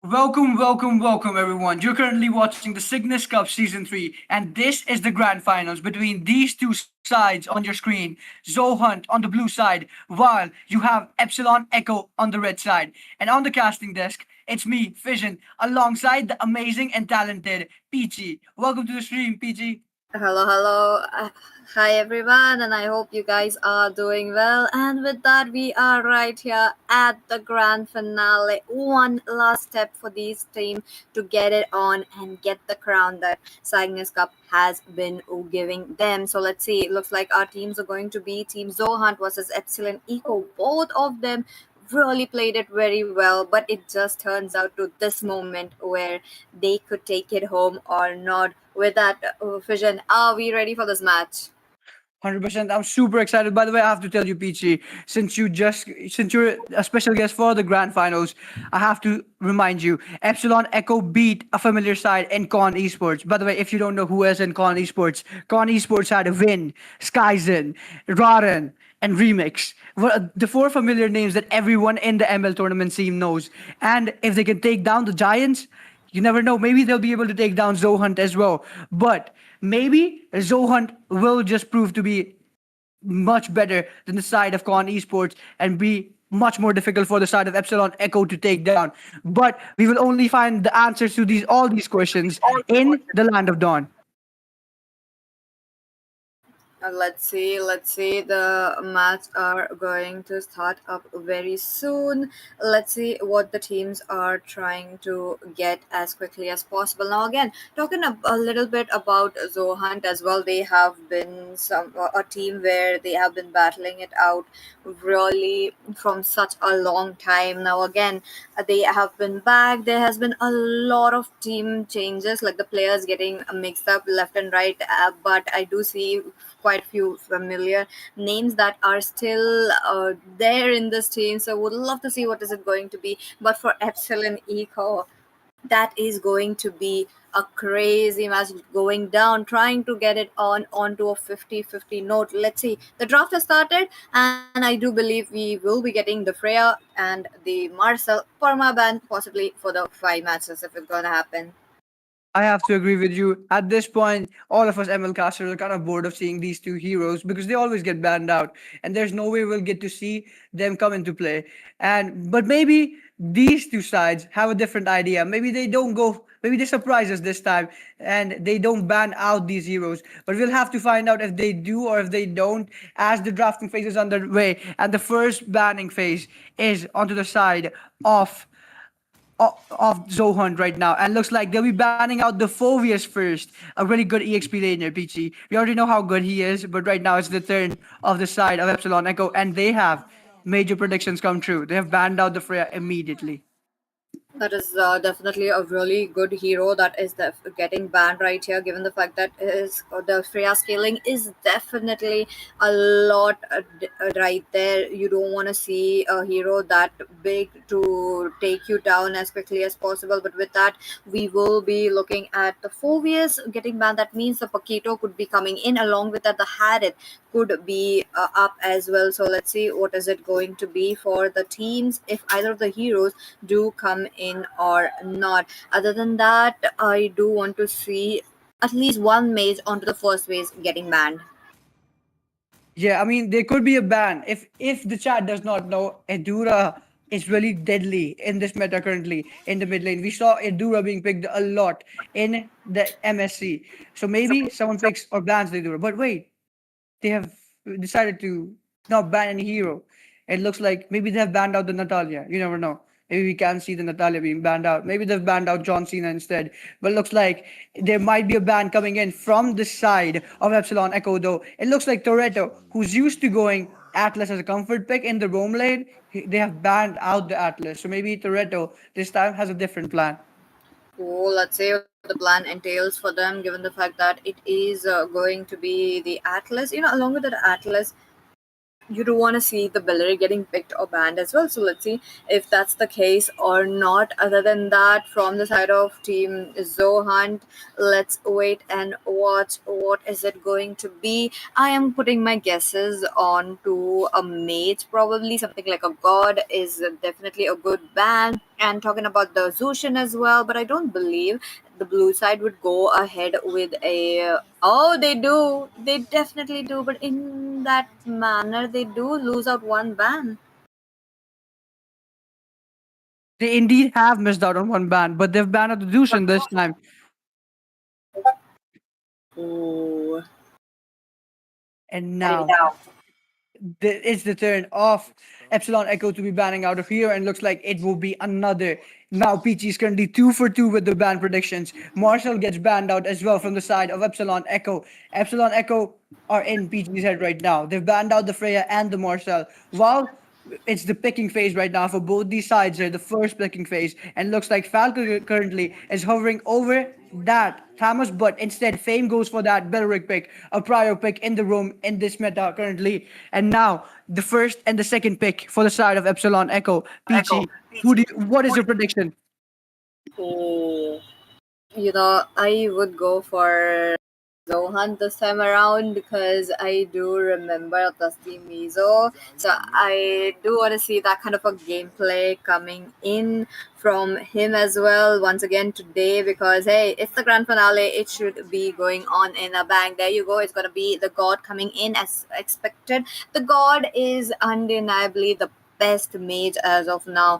Welcome, everyone. You're currently watching the Cygnus Cup Season 3, and this is the grand finals between these two sides on your screen. Zohunt on the blue side, while you have Epsilon Echo on the red side. And on the casting desk, it's me, Fission, alongside the amazing and talented Peachy. Welcome to the stream, Peachy. Hello. Hi, everyone, and I hope you guys are doing well. And with that, we are right here at the grand finale. One last step for these team to get it on and get the crown that Cygnus Cup has been giving them. So let's see. It looks like our teams are going to be Team Zohunt versus Epsilion Eco. Both of them really played it very well, but it just turns out to this moment where they could take it home or not. With that, Vision, are we ready for this match? 100%. I'm super excited. By the way, I have to tell you, Peachy, since you're a special guest for the grand finals, I have to remind you, Epsilon Echo beat a familiar side in Con Esports. By the way, if you don't know who is in Con Esports had a win, Skyzen, Raren, and Remix. The four familiar names that everyone in the ML tournament scene knows. And if they can take down the Giants, you never know. Maybe they'll be able to take down Zohunt as well. But maybe Zohunt will just prove to be much better than the side of Con Esports and be much more difficult for the side of Epsilon Echo to take down. But we will only find the answers to all these questions in the Land of Dawn. Let's see. The match are going to start up very soon. Let's see what the teams are trying to get as quickly as possible. Now, again, talking a little bit about Zohunt as well. They have been a team where they have been battling it out really from such a long time. Now, again, they have been back. There has been a lot of team changes, like the players getting mixed up left and right. But I do see quite few familiar names that are still there in this team. So would love to see what is it going to be. But for Epsilon Eco, that is going to be a crazy match going down, trying to get it onto a 50-50 note. Let's see. The draft has started, and I do believe we will be getting the Freya and the Marcel perma ban possibly for the 5 matches if it's gonna happen. I have to agree with you. At this point, all of us ML casters are kind of bored of seeing these two heroes because they always get banned out, and there's no way we'll get to see them come into play. And but maybe these two sides have a different idea. Maybe they don't go. Maybe they surprise us this time, and they don't ban out these heroes. But we'll have to find out if they do or if they don't as the drafting phase is underway. And the first banning phase is onto the side of of Zohunt right now, and looks like they'll be banning out the Phobius first. A really good EXP laner, Peachy. We already know how good he is, but right now it's the turn of the side of Epsilon Echo, and they have major predictions come true. They have banned out the Freya immediately. That is definitely a really good hero that is getting banned right here, given the fact that the Freya scaling is definitely a lot right there. You don't want to see a hero that big to take you down as quickly as possible. But with that, we will be looking at the Phobius getting banned. That means the Paquito could be coming in. Along with that, the Hadid could be up as well. So let's see what is it going to be for the teams if either of the heroes do come in or not. Other than that, I do want to see at least one mage onto the first phase getting banned. Yeah, I mean there could be a ban if the chat does not know. Edura is really deadly in this meta currently in the mid lane. We saw Edura being picked a lot in the MSC. So maybe someone picks or bans the Edura. But wait, they have decided to not ban any hero. It looks like maybe they have banned out the Natalia. You never know. Maybe we can see the Natalia being banned out. Maybe they've banned out John Cena instead. But looks like there might be a ban coming in from the side of Epsilon Echo, though. It looks like Toretto, who's used to going Atlas as a comfort pick in the roam lane, they have banned out the Atlas. So maybe Toretto this time has a different plan. Oh, let's say what the plan entails for them, given the fact that it is going to be the Atlas. Along with the Atlas, you do want to see the Bellary getting picked or banned as well. So let's see if that's the case or not. Other than that, from the side of Team Zohunt, let's wait and watch what is it going to be. I am putting my guesses on to a mage, probably something like a god is definitely a good ban. And talking about the Zushin as well, but I don't believe the blue side would go ahead with a. Oh, they do. They definitely do. But in that manner, they do lose out one ban. They indeed have missed out on one ban, but they've banned out the Dushan this time. Ooh. And And now now. it's the turn of Epsilon Echo to be banning out of here, and looks like it will be another. Now Peachy is currently 2 for 2 with the ban predictions. Marshall gets banned out as well from the side of Epsilon Echo. Epsilon Echo are in Peachy's head right now. They've banned out the Freya and the Marshall. While it's the picking phase right now for both these sides here, the first picking phase, and looks like Falco currently is hovering over that Thomas, but instead Fame goes for that Belric pick, a prior pick in the room in this meta currently. And now the first and the second pick for the side of Epsilon Echo. Echo. Peachy, what is your prediction? Ooh. I would go for Zohunt this time around because I do remember Dusty Mizo. So I do want to see that kind of a gameplay coming in from him as well once again today, because hey, it's the grand finale. It should be going on in a bang. There you go. It's gonna be the god coming in as expected. The god is undeniably the best mage as of now,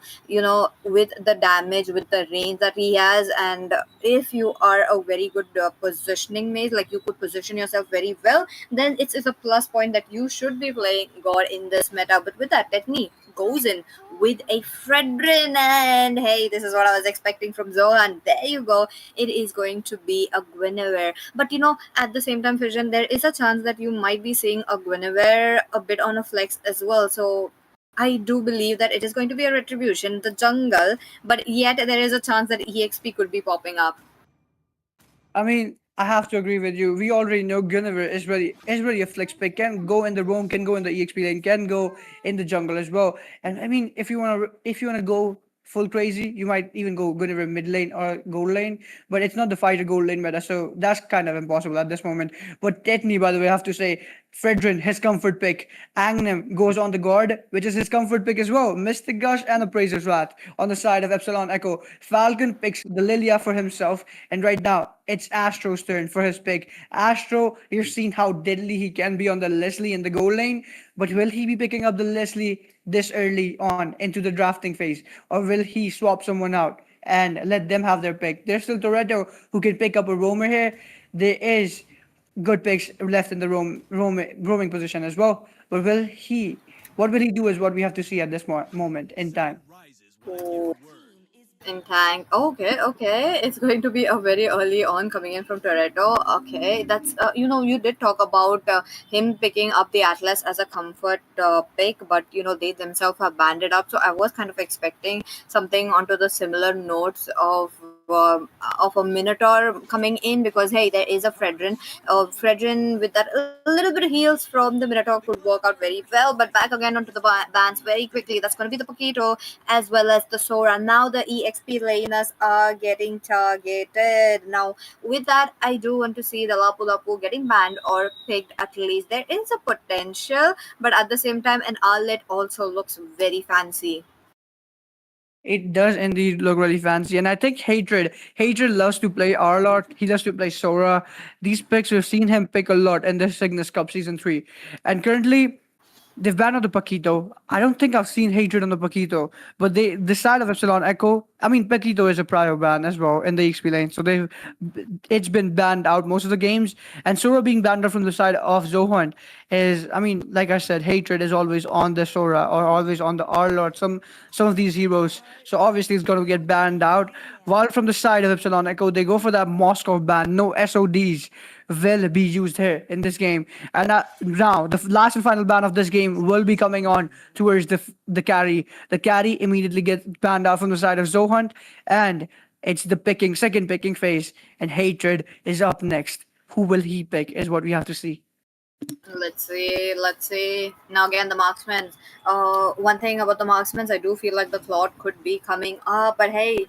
with the damage, with the range that he has. And if you are a very good positioning mage, like you could position yourself very well, then it's a plus point that you should be playing god in this meta. But with that, Technique goes in with a Fredrin, and hey, this is what I was expecting from Zohan. There you go. It is going to be a Guinevere. But at the same time, Fission, there is a chance that you might be seeing a Guinevere a bit on a flex as well. So I do believe that it is going to be a retribution, the jungle, but yet there is a chance that EXP could be popping up. I mean, I have to agree with you. We already know Guinevere is really a flex pick. Can go in the roam, can go in the EXP lane, can go in the jungle as well. And I mean, if you wanna go full crazy, you might even go Guinevere mid lane or gold lane. But it's not the fighter gold lane meta, so that's kind of impossible at this moment. But Tetney, by the way, I have to say, Fredrin, his comfort pick. Agnem goes on the guard, which is his comfort pick as well. Mystic Gush and the Praiser's Wrath on the side of Epsilon Echo. Falcon picks the Lilia for himself, and right now it's Astro's turn for his pick. Astro, you've seen how deadly he can be on the Leslie in the goal lane, but will he be picking up the Leslie this early on into the drafting phase, or will he swap someone out and let them have their pick? There's still Toretto who can pick up a roamer here. There is good picks left in the roaming position as well. But what will he do is what we have to see at this moment in time. In tank. Okay, okay. It's going to be a very early on coming in from Toretto. Okay, that's you did talk about him picking up the Atlas as a comfort pick, but they themselves have banned it up. So I was kind of expecting something onto the similar notes of a Minotaur coming in, because hey, there is a Fredrin. Fredrin with that a little bit of heals from the Minotaur could work out very well. But back again onto the bans very quickly. That's going to be the Paquito as well as the Sora. Now the EXP laners are getting targeted. Now, with that, I do want to see the Lapu Lapu getting banned or picked at least. There is a potential, but at the same time, an Arlet also looks very fancy. It does indeed look really fancy, and I think Hatred loves to play Arlot. He loves to play Sora. These picks we've seen him pick a lot in the Cygnus Cup season 3, and currently they've banned out the Paquito. I don't think I've seen Hatred on the Paquito, but the side of Epsilon Echo. I mean, Paquito is a prior ban as well in the XP lane, so it's been banned out most of the games. And Sora being banned out from the side of Zohunt is, I mean, like I said, Hatred is always on the Sora or always on the Arlord. Some of these heroes, so obviously it's going to get banned out. While from the side of Epsilon Echo, they go for that Moscow ban. No SODs will be used here in this game. And now the last and final ban of this game will be coming on towards the carry. The carry immediately gets banned out from the side of Zohunt, and it's the second picking phase, and Hatred is up next. Who will he pick is what we have to see. Let's see. Now again, the marksmen. One thing about the marksmen, I do feel like the plot could be coming up, but hey,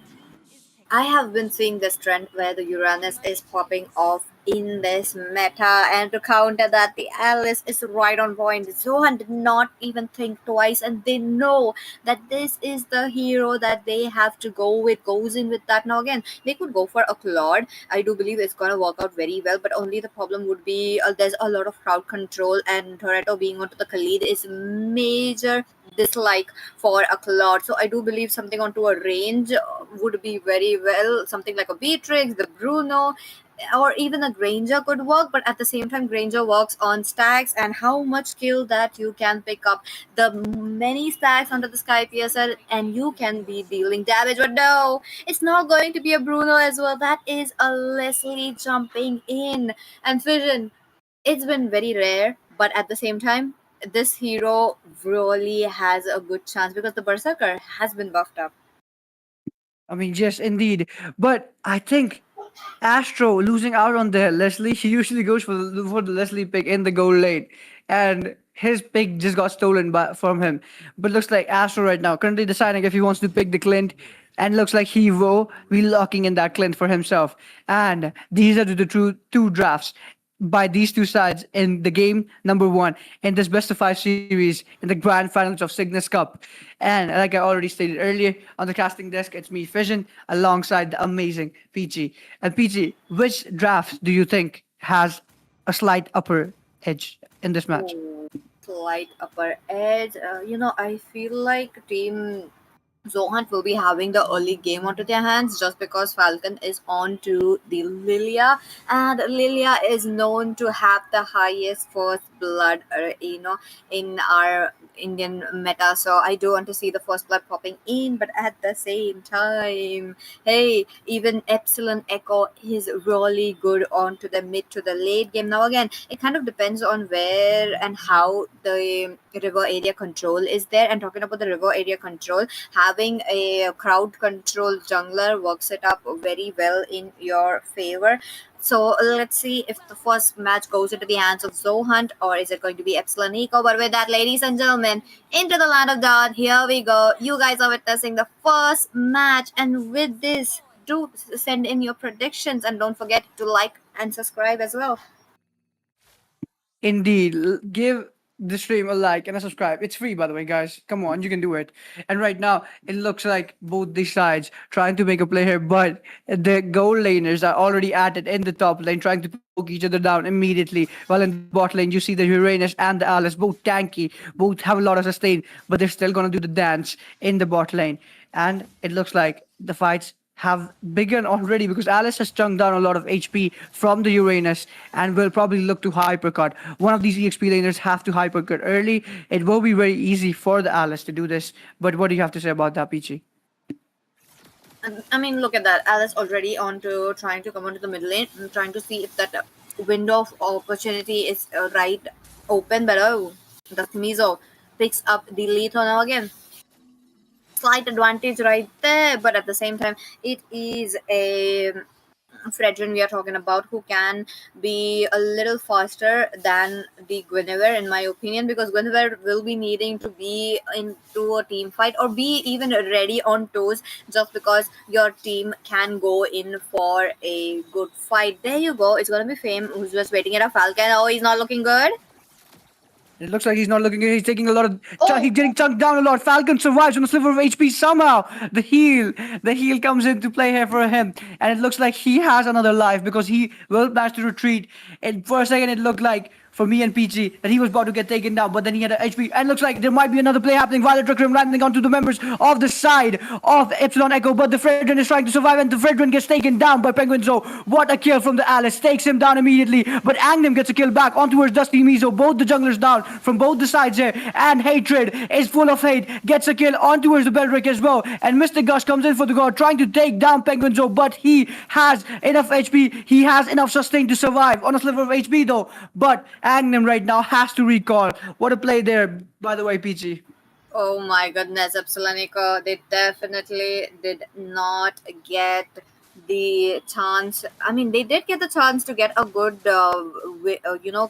I have been seeing this trend where the Uranus is popping off in this meta, and to counter that, the Alice is right on point. Zohan did not even think twice, and they know that this is the hero that they have to go with, goes in with that. Now, again, they could go for a Claude. I do believe it's going to work out very well, but only the problem would be there's a lot of crowd control, and Toretto being onto the Khalid is major dislike for a Claude. So I do believe something onto a range would be very well. Something like a Beatrix, the Bruno, or even a Granger could work. But at the same time, Granger works on stacks and how much skill that you can pick up. The many stacks under the Sky PSL, and you can be dealing damage. But no, it's not going to be a Bruno as well. That is a Leslie jumping in and Fission. It's been very rare, but at the same time, this hero really has a good chance because the Berserker has been buffed up. I mean, yes, indeed. But I think Astro losing out on the Leslie, he usually goes for the Leslie pick in the goal lane, and his pick just got stolen from him. But looks like Astro right now currently deciding if he wants to pick the Clint, and looks like he will be locking in that Clint for himself. And these are the true two drafts by these two sides in the game number one in this best of five series in the grand finals of Cygnus Cup. And like I already stated earlier, on the casting desk, it's me, Fission, alongside the amazing Peachy. And Peachy, which draft do you think has a slight upper edge in this match? Oh, slight upper edge. I feel like Team Zohunt will be having the early game onto their hands just because Falcon is on to the Lilia, and Lilia is known to have the highest first blood, in our Indian meta. So I do want to see the first blood popping in, but at the same time, hey, even Epsilon Echo is really good onto the mid to the late game. Now again, it kind of depends on where and how the river area control is there. And talking about the river area control, having a crowd control jungler works it up very well in your favor. So let's see if the first match goes into the hands of Zohunt or is it going to be Epsilon Eco. But with that, ladies and gentlemen, into the land of Dawn, here we go. You guys are witnessing the first match, and with this, do send in your predictions and don't forget to like and subscribe as well. Indeed, give the stream a like and a subscribe. It's free, by the way, guys. Come on, you can do it. And right now, it looks like both these sides trying to make a play here, but the goal laners are already at it in the top lane, trying to poke each other down immediately. While in the bot lane, you see the Uranus and the Alice, both tanky, both have a lot of sustain, but they're still gonna do the dance in the bot lane. And it looks like the fights have begun already because Alice has chunked down a lot of HP from the Uranus and will probably look to hypercut. One of these EXP laners have to hypercut early. It will be very easy for the Alice to do this. But what do you have to say about that, Peachy? I mean, look at that. Alice already on to trying to come onto the middle lane, and trying to see if that window of opportunity is right open. But oh, the Mizo picks up the lethal now again. Slight advantage right there, but at the same time, it is a Fredrin we are talking about who can be a little faster than the Guinevere, in my opinion, because Guinevere will be needing to be into a team fight or be even ready on toes just because your team can go in for a good fight. There you go. It's gonna be Fame who's just waiting at a Falcon. Oh, he's not looking good. It looks like he's not looking good. He's taking a lot of. Oh, He's getting chunked down a lot. Falcon survives on a sliver of HP somehow. The heal comes into play here for him, and it looks like he has another life because he will manage to retreat. And for a second, it looked like for me and PG that he was about to get taken down, but then he had an HP, and looks like there might be another play happening. Violet Trick Room landing onto the members of the side of Epsilon Echo, but the Fredrin is trying to survive, and the Fredrin gets taken down by Penguin Zo. What a kill from the Alice, takes him down immediately, but Anglim gets a kill back on towards Dusty Mizo. Both the junglers down from both the sides here, and Hatred is full of hate, gets a kill on towards the Belric as well, and Mr. Gus comes in for the god, trying to take down Penguin Zo, but he has enough HP, he has enough sustain to survive on a sliver of HP though, but Anglim right now has to recall. What a play there, by the way, PG. oh my goodness, Epsilonico, they definitely did not get the chance. I mean, they did get the chance to get a good,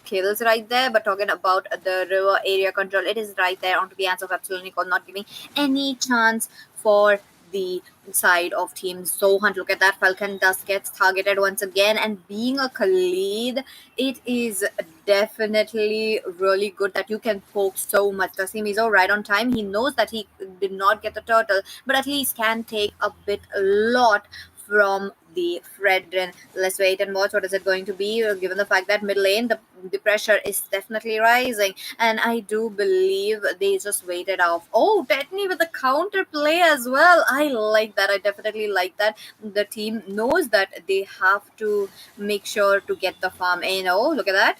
kills right there. But talking about the river area control, it is right there onto the hands of Epsilion, not giving any chance for the side of Team Zohunt. Look at that. Falcon Dust gets targeted once again, and being a Khalid, it is definitely really good that you can poke so much. Tasimizo right on time. He knows that he did not get the turtle, but at least can take a lot from the Fredrin. Let's wait and watch what is it going to be, given the fact that mid lane the pressure is definitely rising, and I do believe they just waited off. Oh, Tetney with the counter play as well. I like that. I definitely like that. The team knows that they have to make sure to get the farm in. Oh, look at that.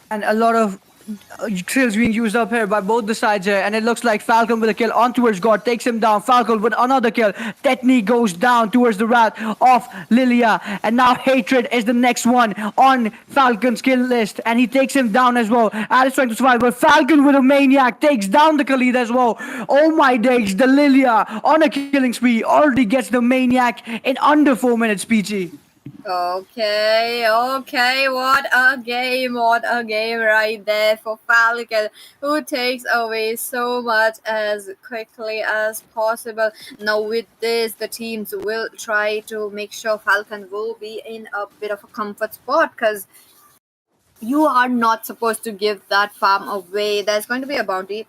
And a lot of trills being used up here by both the sides here, and it looks like Falcon with a kill on towards God takes him down. Falcon with another kill. Tetney goes down towards the wrath of Lilia, and now Hatred is the next one on Falcon's kill list, and he takes him down as well. Alice trying to survive, but Falcon with a maniac takes down the Khalid as well. Oh my days, the Lilia on a killing spree already gets the maniac in under 4 minutes, PG. Okay, what a game right there for Falcon, who takes away so much as quickly as possible. Now, with this, the teams will try to make sure Falcon will be in a bit of a comfort spot, because you are not supposed to give that farm away. There's going to be a bounty,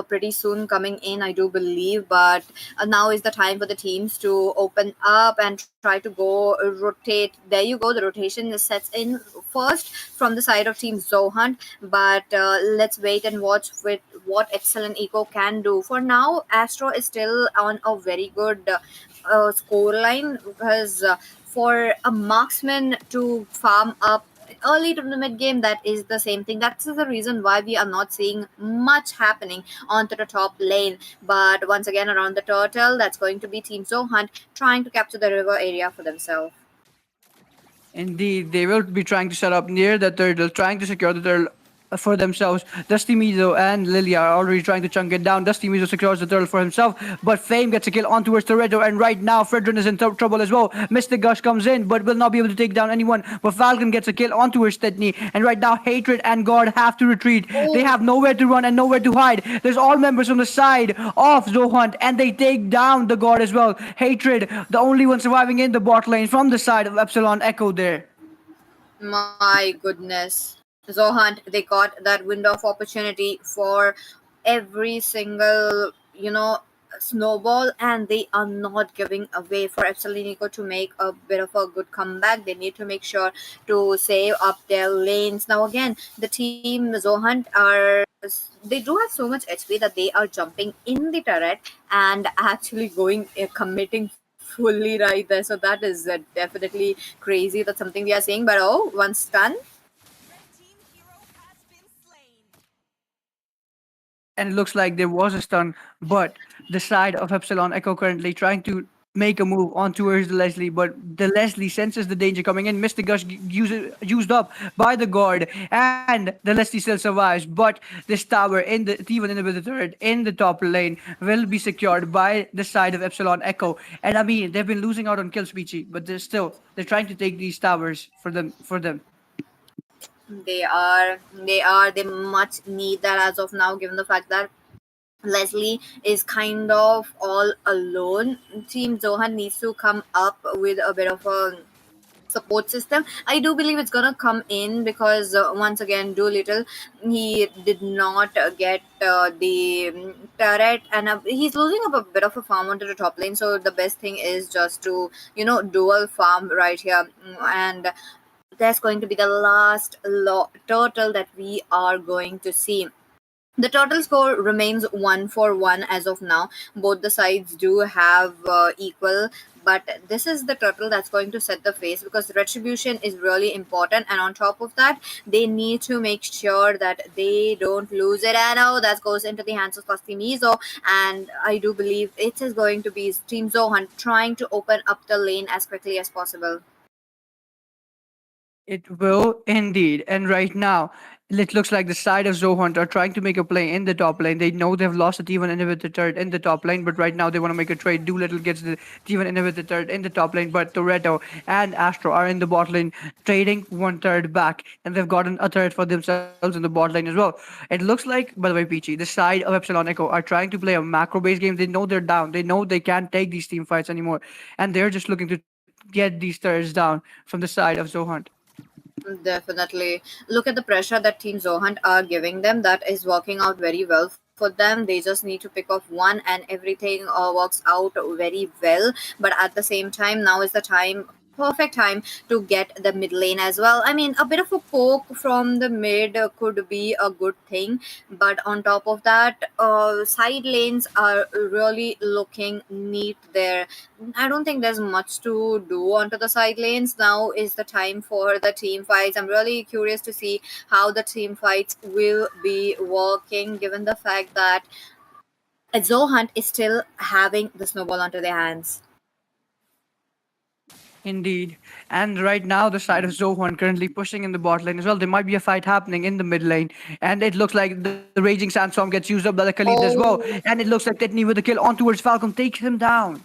pretty soon coming in, I do believe. But now is the time for the teams to open up and try to go rotate. There you go, the rotation sets in first from the side of Team Zohunt. But let's wait and watch with what Excellent Eco can do. For now, Astro is still on a very good score line, because for a marksman to farm up early to the mid game, that is the same thing. That's the reason why we are not seeing much happening onto the top lane. But once again, around the turtle, that's going to be Team Zohunt trying to capture the river area for themselves. Indeed, they will be trying to set up near the turtle, trying to secure the turtle for themselves. Dusty Mizo and Lilia are already trying to chunk it down. Dusty Mizo secures the turtle for himself, but Fame gets a kill on towards Toretto, and right now Fredrin is in trouble as well. Mr. Gush comes in, but will not be able to take down anyone. But Falcon gets a kill on towards Tetney, and right now Hatred and God have to retreat. They have nowhere to run and nowhere to hide. There's all members on the side of Zohunt, and they take down the God as well. Hatred, the only one surviving in the bot lane from the side of Epsilon Echo there. My goodness. Zohunt, they got that window of opportunity for every single, snowball, and they are not giving away. For Epsilon to make a bit of a good comeback, they need to make sure to save up their lanes. Now, again, the team Zohunt they do have so much HP that they are jumping in the turret and actually going, committing fully right there. So that is definitely crazy. That's something we are seeing. But oh, once done. And it looks like there was a stun, but the side of Epsilon Echo currently trying to make a move on towards the Leslie, but the Leslie senses the danger coming in. Mr. Gush used up by the guard, and the Leslie still survives. But this tower in the even in the turret in the top lane will be secured by the side of Epsilon Echo. And I mean, they've been losing out on kill speechy, but they're trying to take these towers for them. They much need that as of now, given the fact that Leslie is kind of all alone. Team Zohan needs to come up with a bit of a support system. I do believe it's gonna come in, because once again, Doolittle, he did not get the turret, and he's losing up a bit of a farm onto the top lane. So the best thing is just to dual farm right here. And that's going to be the last turtle that we are going to see. The total score remains 1-1 as of now. Both the sides do have equal, but this is the total that's going to set the face, because retribution is really important. And on top of that, they need to make sure that they don't lose it. And now that goes into the hands of Mizo, and I do believe it is going to be Team Zohan trying to open up the lane as quickly as possible. It will indeed. And right now, It looks like the side of Zohunt are trying to make a play in the top lane. They know they've lost a T1 inhibitor turret in the top lane, but right now they want to make a trade. Doolittle gets the T1 inhibitor turret in the top lane, but Toretto and Astro are in the bot lane trading one turret back, and they've gotten a turret for themselves in the bot lane as well. It looks like, by the way, Peachy, the side of Epsilon Echo are trying to play a macro based game. They know they're down. They know they can't take these team fights anymore, and they're just looking to get these turrets down from the side of Zohunt. Definitely. Look at the pressure that Team Zohunt are giving them. That is working out very well for them. They just need to pick off one and everything works out very well. But at the same time, now is the time, perfect time to get the mid lane as well. I mean, a bit of a poke from the mid could be a good thing. But on top of that, side lanes are really looking neat there. I don't think there's much to do onto the side lanes. Now is the time for the team fights. I'm really curious to see how the team fights will be working, given the fact that Zohunt is still having the snowball onto their hands. Indeed. And right now, the side of Zohan currently pushing in the bot lane as well. There might be a fight happening in the mid lane. And it looks like the Raging Sandstorm gets used up by the Khalid as well. Oh, And it looks like Tetney with the kill on towards Falcon takes him down.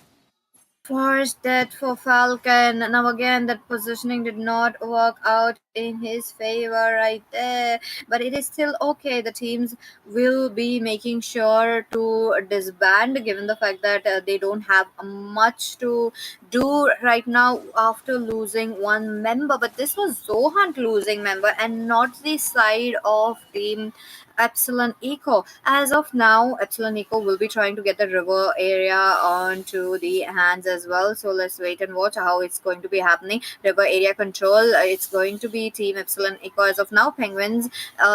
Forced death for Falcon. Now again, that positioning did not work out in his favor right there. But it is still okay. The teams will be making sure to disband, given the fact that they don't have much to do right now after losing one member. But this was Zohunt losing member and not the side of Team Epsilon Eco. As of now, Epsilon Eco will be trying to get the river area onto the hands as well. So let's wait and watch how it's going to be happening. River area control, it's going to be Team Epsilon Eco as of now. Penguins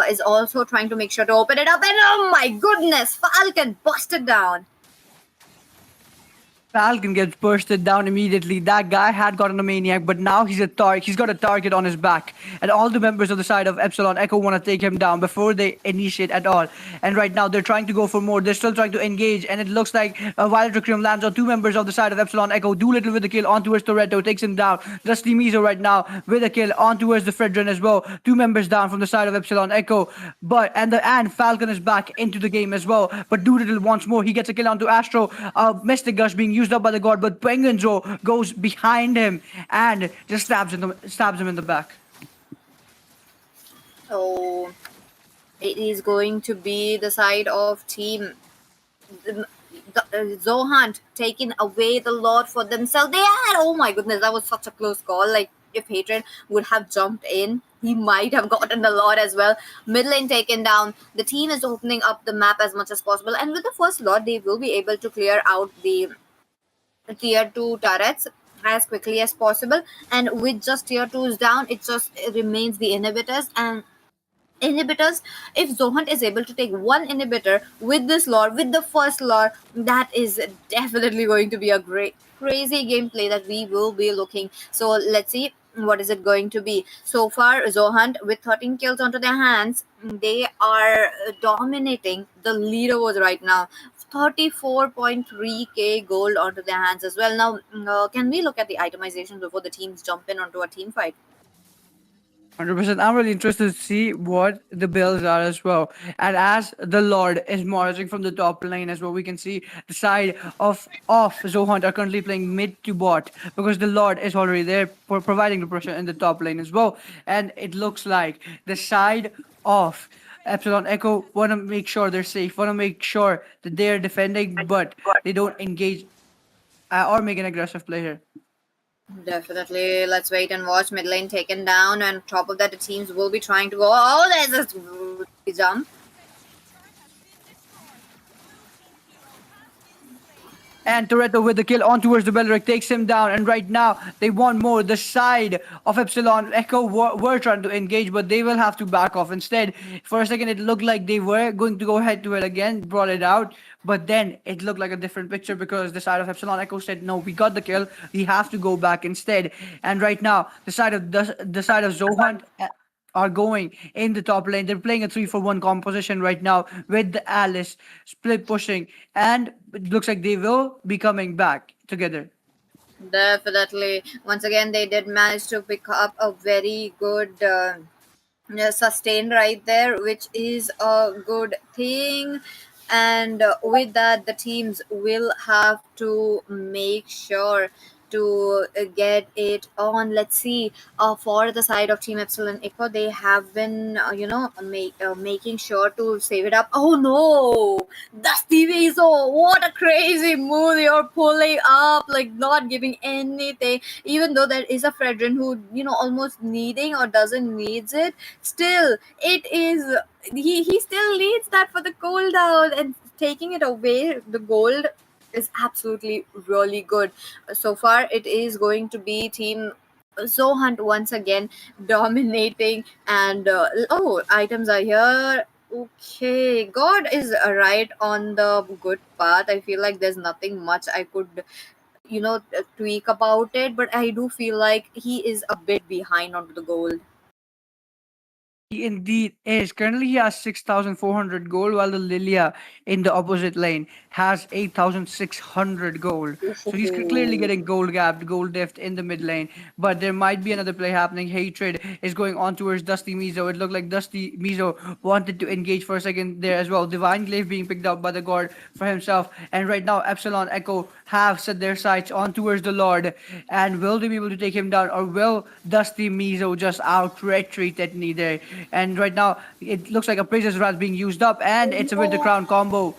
is also trying to make sure to open it up. And oh my goodness, Falcon busted down. Falcon gets bursted down immediately. That guy had gotten a maniac, but now he's a target. He's got a target on his back, and all the members of the side of Epsilon Echo want to take him down before they initiate at all. And right now they're trying to go for more. They're still trying to engage, and it looks like a Violet Requiem lands on two members of the side of Epsilon Echo. Doolittle with the kill on towards Toretto takes him down. Dusty Mizo right now with a kill on towards the Fredrin as well. Two members down from the side of Epsilon Echo, but and Falcon is back into the game as well. But Doolittle wants more. He gets a kill onto Astro. Mystic Gush being used up by the god, but Penguinzo goes behind him and just stabs him in the back. Oh, it is going to be the side of Team Zohunt taking away the Lord for themselves. They had, oh my goodness, that was such a close call. Like, if Hatred would have jumped in, he might have gotten the Lord as well. Mid lane taken down. The team is opening up the map as much as possible, and with the first Lord, they will be able to clear out the tier 2 turrets as quickly as possible. And with just tier 2s down, it just remains the inhibitors. If Zohunt is able to take one inhibitor with this lore, with the first lore, that is definitely going to be a great crazy gameplay that we will be looking. So let's see what is it going to be. So far, Zohunt with 13 kills onto their hands, they are dominating the leaderboards right now. 34.3k gold onto their hands as well. Now, can we look at the itemization before the teams jump in onto a team fight? 100%. I'm really interested to see what the builds are as well. And as the Lord is marching from the top lane as well, we can see the side of Zohunt are currently playing mid to bot because the Lord is already there for providing the pressure in the top lane as well. And it looks like the side of Epsilon Echo want to make sure they're safe, want to make sure that they're defending, but they don't engage or make an aggressive play here. Definitely. Let's wait and watch. Mid lane taken down, and on top of that, the teams will be trying to go. Oh, there's a jump. And Toretto with the kill on towards the Belric takes him down. And right now, they want more. The side of Epsilon Echo were trying to engage, but they will have to back off. Instead, for a second, it looked like they were going to go head to head again, brought it out. But then it looked like a different picture because the side of Epsilon Echo said, no, we got the kill. We have to go back instead. And right now, the side of Zohunt are going in the top lane. They're playing a 3-for-1 composition right now with the Alice split pushing, and it looks like they will be coming back together. Definitely. Once again, they did manage to pick up a very good sustained right there, which is a good thing. And with that, the teams will have to make sure to get it on. Let's see. For the side of Team Epsilon Echo, they have been, making sure to save it up. Oh no! Dusty Weasel! What a crazy move you're pulling up! Like, not giving anything, even though there is a Fredrin who, almost needing or doesn't needs it. Still, it is, he still needs that for the cooldown, and taking it away the gold is absolutely really good. So far it is going to be Team Zohunt once again dominating. And oh, items are here. Okay, God is right on the good path. I feel like there's nothing much I could, tweak about it, but I do feel like he is a bit behind onto the gold. He indeed is. Currently, he has 6,400 gold, while the Lilia in the opposite lane has 8,600 gold. So he's clearly getting gold gapped, gold deft in the mid lane. But there might be another play happening. Hatred is going on towards Dusty Mizo. It looked like Dusty Mizo wanted to engage for a second there as well. Divine Glaive being picked up by the guard for himself. And right now, Epsilon Echo have set their sights on towards the Lord. And will they be able to take him down, or will Dusty Mizo just out retreat that knee there? And right now, it looks like a Praise's Wrath being used up, and it's a with the crown combo.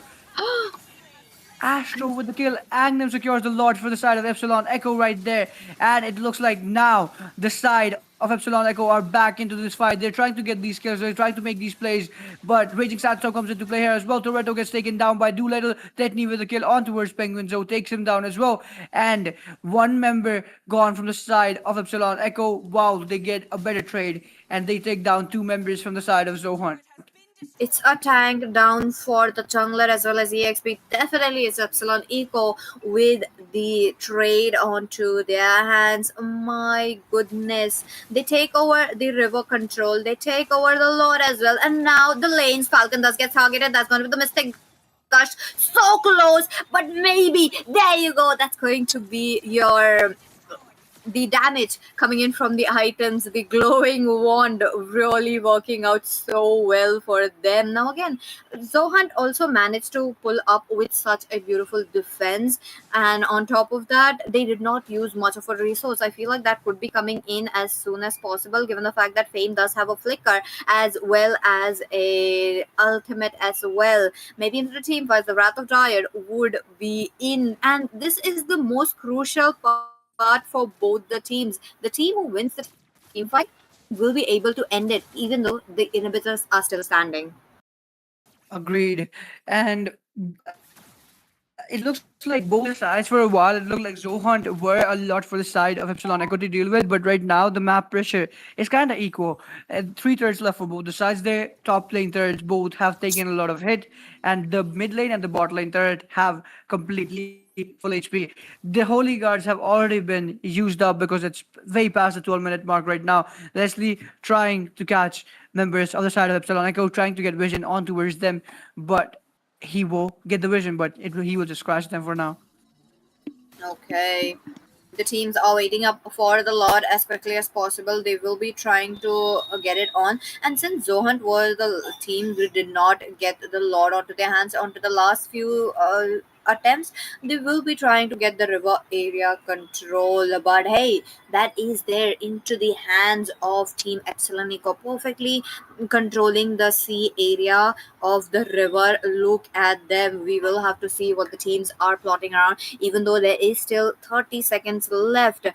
Astro with the kill. Agnem secures the Lord for the side of Epsilon Echo right there. And it looks like now the side of Epsilon Echo are back into this fight. They're trying to get these kills. They're trying to make these plays. But Raging Sandstorm comes into play here as well. Toretto gets taken down by Doolittle. Tetney with a kill on towards Penguin. Zo takes him down as well. And one member gone from the side of Epsilon Echo. Wow, they get a better trade. And they take down two members from the side of Zohunt. It's a tank down for the jungler as well as EXP. Definitely it's Epsilon Eco with the trade onto their hands. My goodness. They take over the river control. They take over the lord as well. And now the lanes. Falcon does get targeted. That's going to be the mistake. Gush. So close. But maybe. There you go. That's going to be your the damage coming in from the items, the glowing wand really working out so well for them. Now again, Zohunt also managed to pull up with such a beautiful defense, and on top of that, they did not use much of a resource. I feel like that could be coming in as soon as possible, given the fact that Fame does have a flicker as well as a ultimate as well. Maybe into the team fights, the Wrath of Dryad would be in, and this is the most crucial part for both the teams. The team who wins the team fight will be able to end it, even though the inhibitors are still standing. Agreed. And it looks like both the sides for a while. It looked like Zohunt were a lot for the side of Epsilon Echo to deal with, but right now the map pressure is kind of equal. Three thirds left for both the sides. Their top lane thirds both have taken a lot of hit, and the mid lane and the bot lane third have completely full HP. The Holy Guards have already been used up because it's way past the 12-minute mark right now. Leslie trying to catch members of the side of Epsilon Echo, trying to get vision on towards them, but he will get the vision, but he will just crash them for now. Okay. The teams are waiting up for the Lord as quickly as possible. They will be trying to get it on. And since Zohunt was the team who did not get the Lord onto their hands onto the last few attempts, they will be trying to get the river area control. But hey, that is there into the hands of Team Epsilon Eco, perfectly controlling the sea area of the river. Look at them. We will have to see what the teams are plotting around, even though there is still 30 seconds left.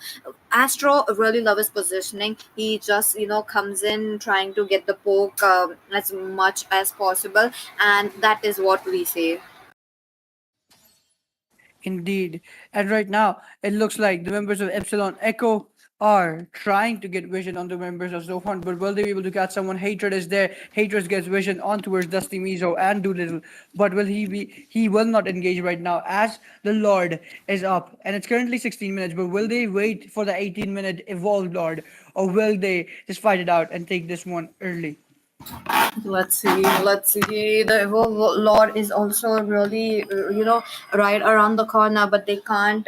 Astro really loves his positioning. He just, comes in trying to get the poke as much as possible, and that is what we say. Indeed. And right now, it looks like the members of Epsilon Echo are trying to get vision on the members of Zohan, but will they be able to catch someone? Hatred is there. Hatred gets vision on towards Dusty Mizo and Doolittle, but will he be? He will not engage right now as the Lord is up, and it's currently 16 minutes. But will they wait for the 18-minute evolved Lord, or will they just fight it out and take this one early? Let's see. Let's see. The Evo Lord is also really, right around the corner, but they can't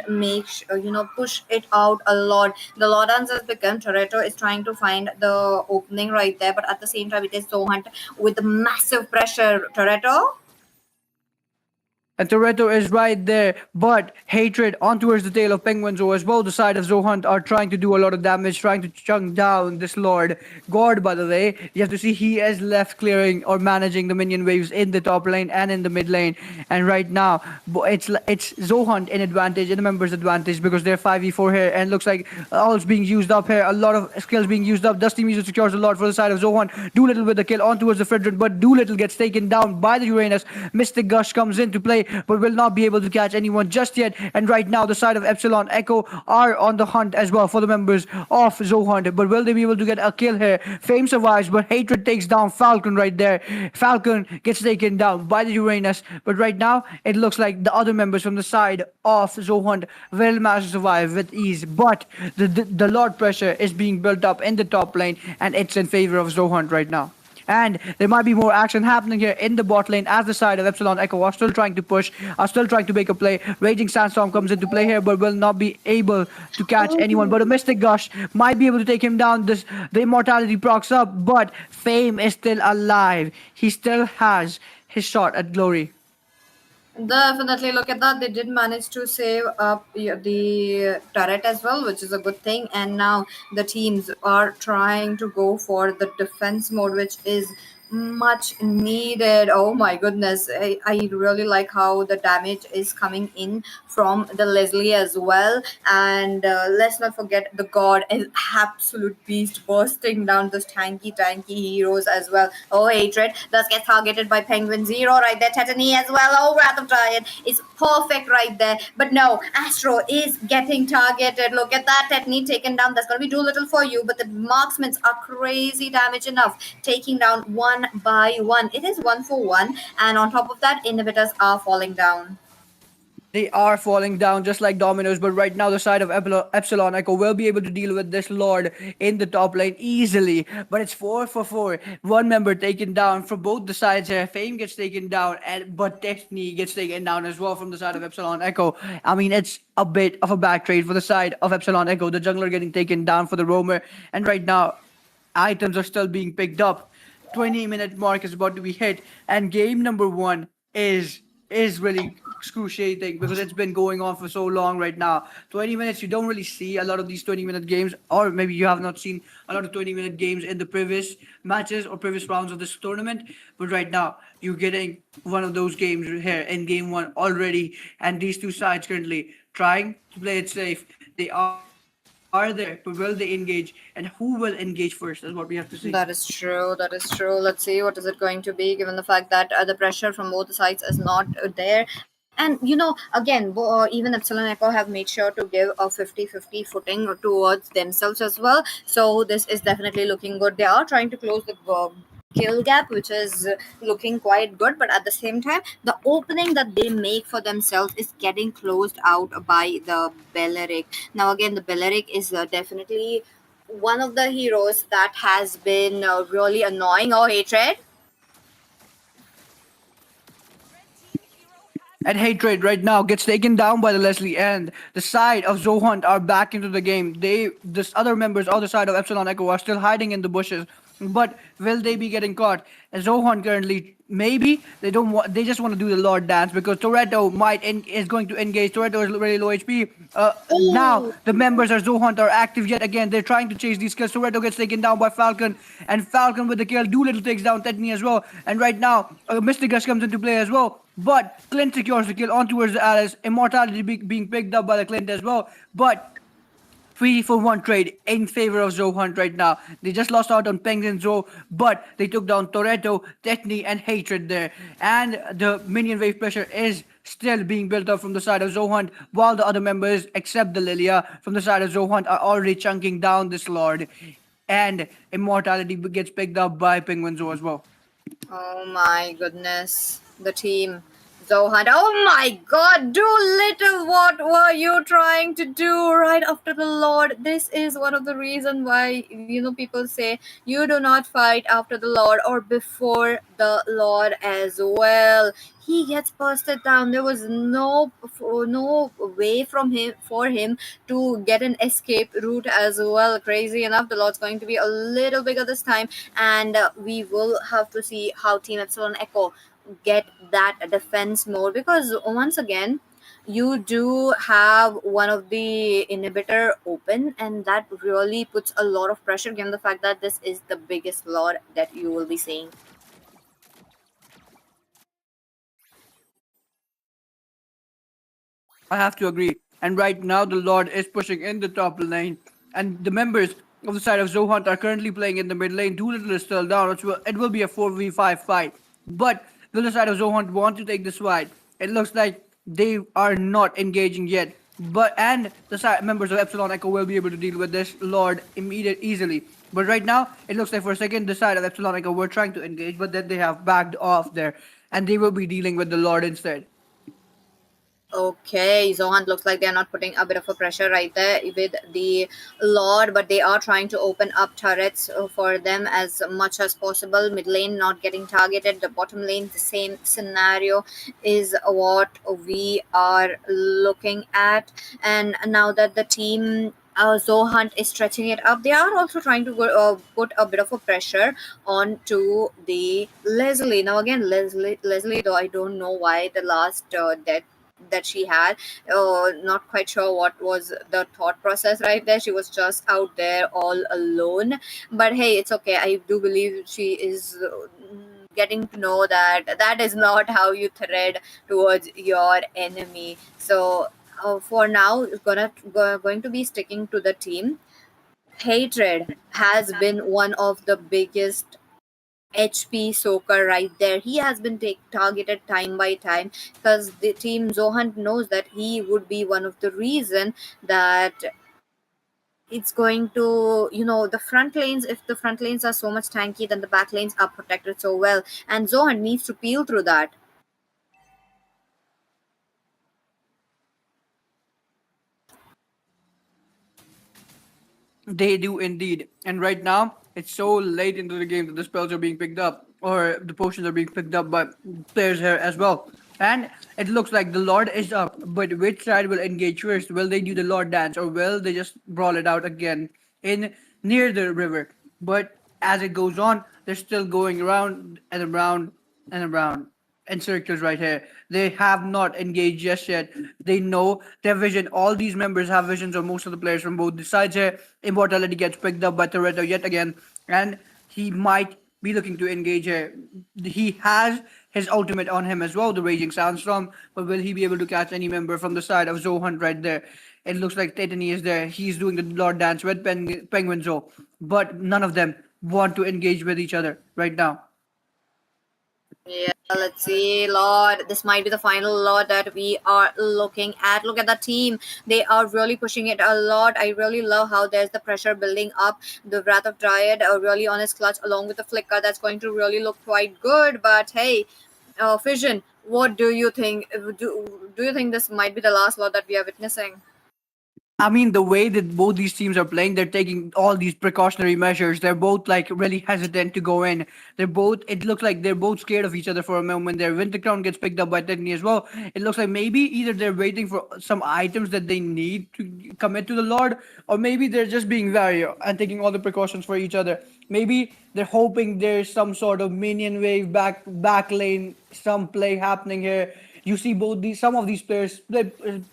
push it out a lot. The Lord answers become Toretto is trying to find the opening right there, but at the same time, it is Zohunt with massive pressure. Toretto. And Toretto is right there, but Hatred on towards the tail of Penguinzo as well. The side of Zohunt are trying to do a lot of damage, trying to chunk down this Lord. God, by the way, you have to see he is left clearing or managing the minion waves in the top lane and in the mid lane. And right now, it's Zohunt in advantage, in the members' advantage because they're 5v4 here, and looks like all is being used up here. A lot of skills being used up. Dusty Mizu secures a lot for the side of Zohunt. Doolittle with the kill on towards the Fredrin, but Doolittle gets taken down by the Uranus. Mystic Gush comes in to play, but will not be able to catch anyone just yet. And right now, the side of Epsilon Echo are on the hunt as well for the members of Zohunt. But will they be able to get a kill here? Fame survives, but Hatred takes down Falcon right there. Falcon gets taken down by the Uranus. But right now, it looks like the other members from the side of Zohunt will manage to survive with ease. But the Lord pressure is being built up in the top lane, and it's in favor of Zohunt right now. And there might be more action happening here in the bot lane as the side of Epsilon Echo are still trying to push, are still trying to make a play. Raging Sandstorm comes into play here, but will not be able to catch anyone. But a Mystic Gush might be able to take him down. The Immortality procs up, but Fame is still alive. He still has his shot at glory. Definitely look at that. They did manage to save up the turret as well, which is a good thing. And now the teams are trying to go for the defense mode, which is much needed. Oh my goodness. I really like how the damage is coming in from the Leslie as well. And let's not forget the god is absolute beast bursting down those tanky heroes as well. Oh, Hatred does get targeted by Penguin Zero right there. Tetany as well. Oh, Wrath of Giant is perfect right there. But no, Astro is getting targeted. Look at that. Tetany taken down. That's going to be too little for you. But the marksmen are crazy damage enough. Taking down one by one. It is 1 for 1. And on top of that, inhibitors are falling down. They are falling down just like dominoes, but right now the side of Epsilon Echo will be able to deal with this Lord in the top lane easily. But it's 4 for 4. One member taken down from both the sides here. Fame gets taken down, but Destiny gets taken down as well from the side of Epsilon Echo. I mean, it's a bit of a back trade for the side of Epsilon Echo. The jungler getting taken down for the roamer, and right now items are still being picked up. 20-minute mark is about to be hit, and game number one is really excruciating because it's been going on for so long right now. 20 minutes, you don't really see a lot of these 20-minute games, or maybe you have not seen a lot of 20-minute games in the previous matches or previous rounds of this tournament. But right now, you're getting one of those games here in game one already, and these two sides currently trying to play it safe. They are there, but will they engage? And who will engage first is what we have to see. That is true. That is true. Let's see what is it going to be, given the fact that the pressure from both sides is not there. And again, even Epsilon Echo have made sure to give a 50-50 footing towards themselves as well. So this is definitely looking good. They are trying to close the kill gap, which is looking quite good. But at the same time, the opening that they make for themselves is getting closed out by the Belleric. Now, again, the Belleric is definitely one of the heroes that has been really annoying or hatred. And Hatred right now gets taken down by the Leslie, and the side of Zohunt are back into the game. This other members on the side of Epsilon Echo are still hiding in the bushes. But will they be getting caught? Zohunt currently, maybe they don't want. They just want to do the Lord dance because Toretto is going to engage. Toretto is very low HP. Now Oh, the members of Zohunt are active yet again. They're trying to chase these kills. Toretto gets taken down by Falcon, and Falcon with the kill. Doolittle takes down Tetany as well. And right now, Mystic Gush comes into play as well. But Clint secures the kill on towards the Alice. Immortality being picked up by the Clint as well. But 3 for 1 trade in favor of Zohunt right now. They just lost out on Penguin Zo, but they took down Toretto, Tetany, and Hatred there. And the minion wave pressure is still being built up from the side of Zohunt, while the other members, except the Lilia, from the side of Zohunt, are already chunking down this Lord. And Immortality gets picked up by Penguin Zo as well. oh my goodness. The team Zohunt, oh my god, do little, what were you trying to do right after the Lord? This is one of the reasons why, people say you do not fight after the Lord or before the Lord as well. He gets busted down. There was no way from him for him to get an escape route as well. Crazy enough, the Lord's going to be a little bigger this time, and we will have to see how Team Epsilon Echo get that defense mode, because once again you do have one of the inhibitor open, and that really puts a lot of pressure given the fact that this is the biggest lord that you will be seeing. I have to agree. And right now, the Lord is pushing in the top lane, and the members of the side of Zohunt are currently playing in the mid lane. Doolittle is still down. It will be a 4v5 fight. But the other side of Zohunt want to take this fight. It looks like they are not engaging yet. And the side members of Epsilon Echo will be able to deal with this Lord easily. But right now, it looks like for a second the side of Epsilon Echo were trying to engage, but then they have backed off there, and they will be dealing with the Lord instead. Okay, Zohan looks like they're not putting a bit of a pressure right there with the Lord, but they are trying to open up turrets for them as much as possible. Mid lane not getting targeted, the bottom lane, the same scenario is what we are looking at. And now that the team Zohunt is stretching it up, they are also trying to put a bit of a pressure onto the Leslie. Now again, Leslie, though I don't know why the last death that she had, not quite sure what was the thought process right there. She was just out there all alone, but hey, it's okay. I do believe she is getting to know that that is not how you thread towards your enemy. So for now, going to be sticking to the team. Hatred has been one of the biggest HP soaker right there. He has been targeted time by time because the team Zohan knows that he would be one of the reason that it's going to, the front lanes, if the front lanes are so much tanky, then the back lanes are protected so well, and Zohan needs to peel through that. They do indeed. And right now, it's so late into the game that the spells are being picked up, or the potions are being picked up by players here as well. And it looks like the Lord is up, but which side will engage first? Will they do the Lord dance, or will they just brawl it out again in near the river? But as it goes on, they're still going around and around and around and circles right here. They have not engaged just yet. They know their vision. All these members have visions of most of the players from both the sides here. Immortality gets picked up by Toretto yet again, and he might be looking to engage here. He has his ultimate on him as well, the Raging Sandstorm, but will he be able to catch any member from the side of Zohunt right there? It looks like Tetany is there. He's doing the Lord Dance with Penguin Zo, but none of them want to engage with each other right now. Yeah, let's see, Lord. This might be the final Lord that we are looking at. Look at the team. They are really pushing it a lot. I really love how there's the pressure building up. The Wrath of Dryad really on his clutch along with the flicker. That's going to really look quite good. But hey, Fission, what do you think? Do you think this might be the last Lord that we are witnessing? I mean, the way that both these teams are playing, they're taking all these precautionary measures. They're both like really hesitant to go in. It looks like they're both scared of each other for a moment there. Winter Crown gets picked up by Tiffany as well. It looks like maybe either they're waiting for some items that they need to commit to the Lord, or maybe they're just being wary and taking all the precautions for each other. Maybe they're hoping there's some sort of minion wave back lane, some play happening here. You see both these some of these players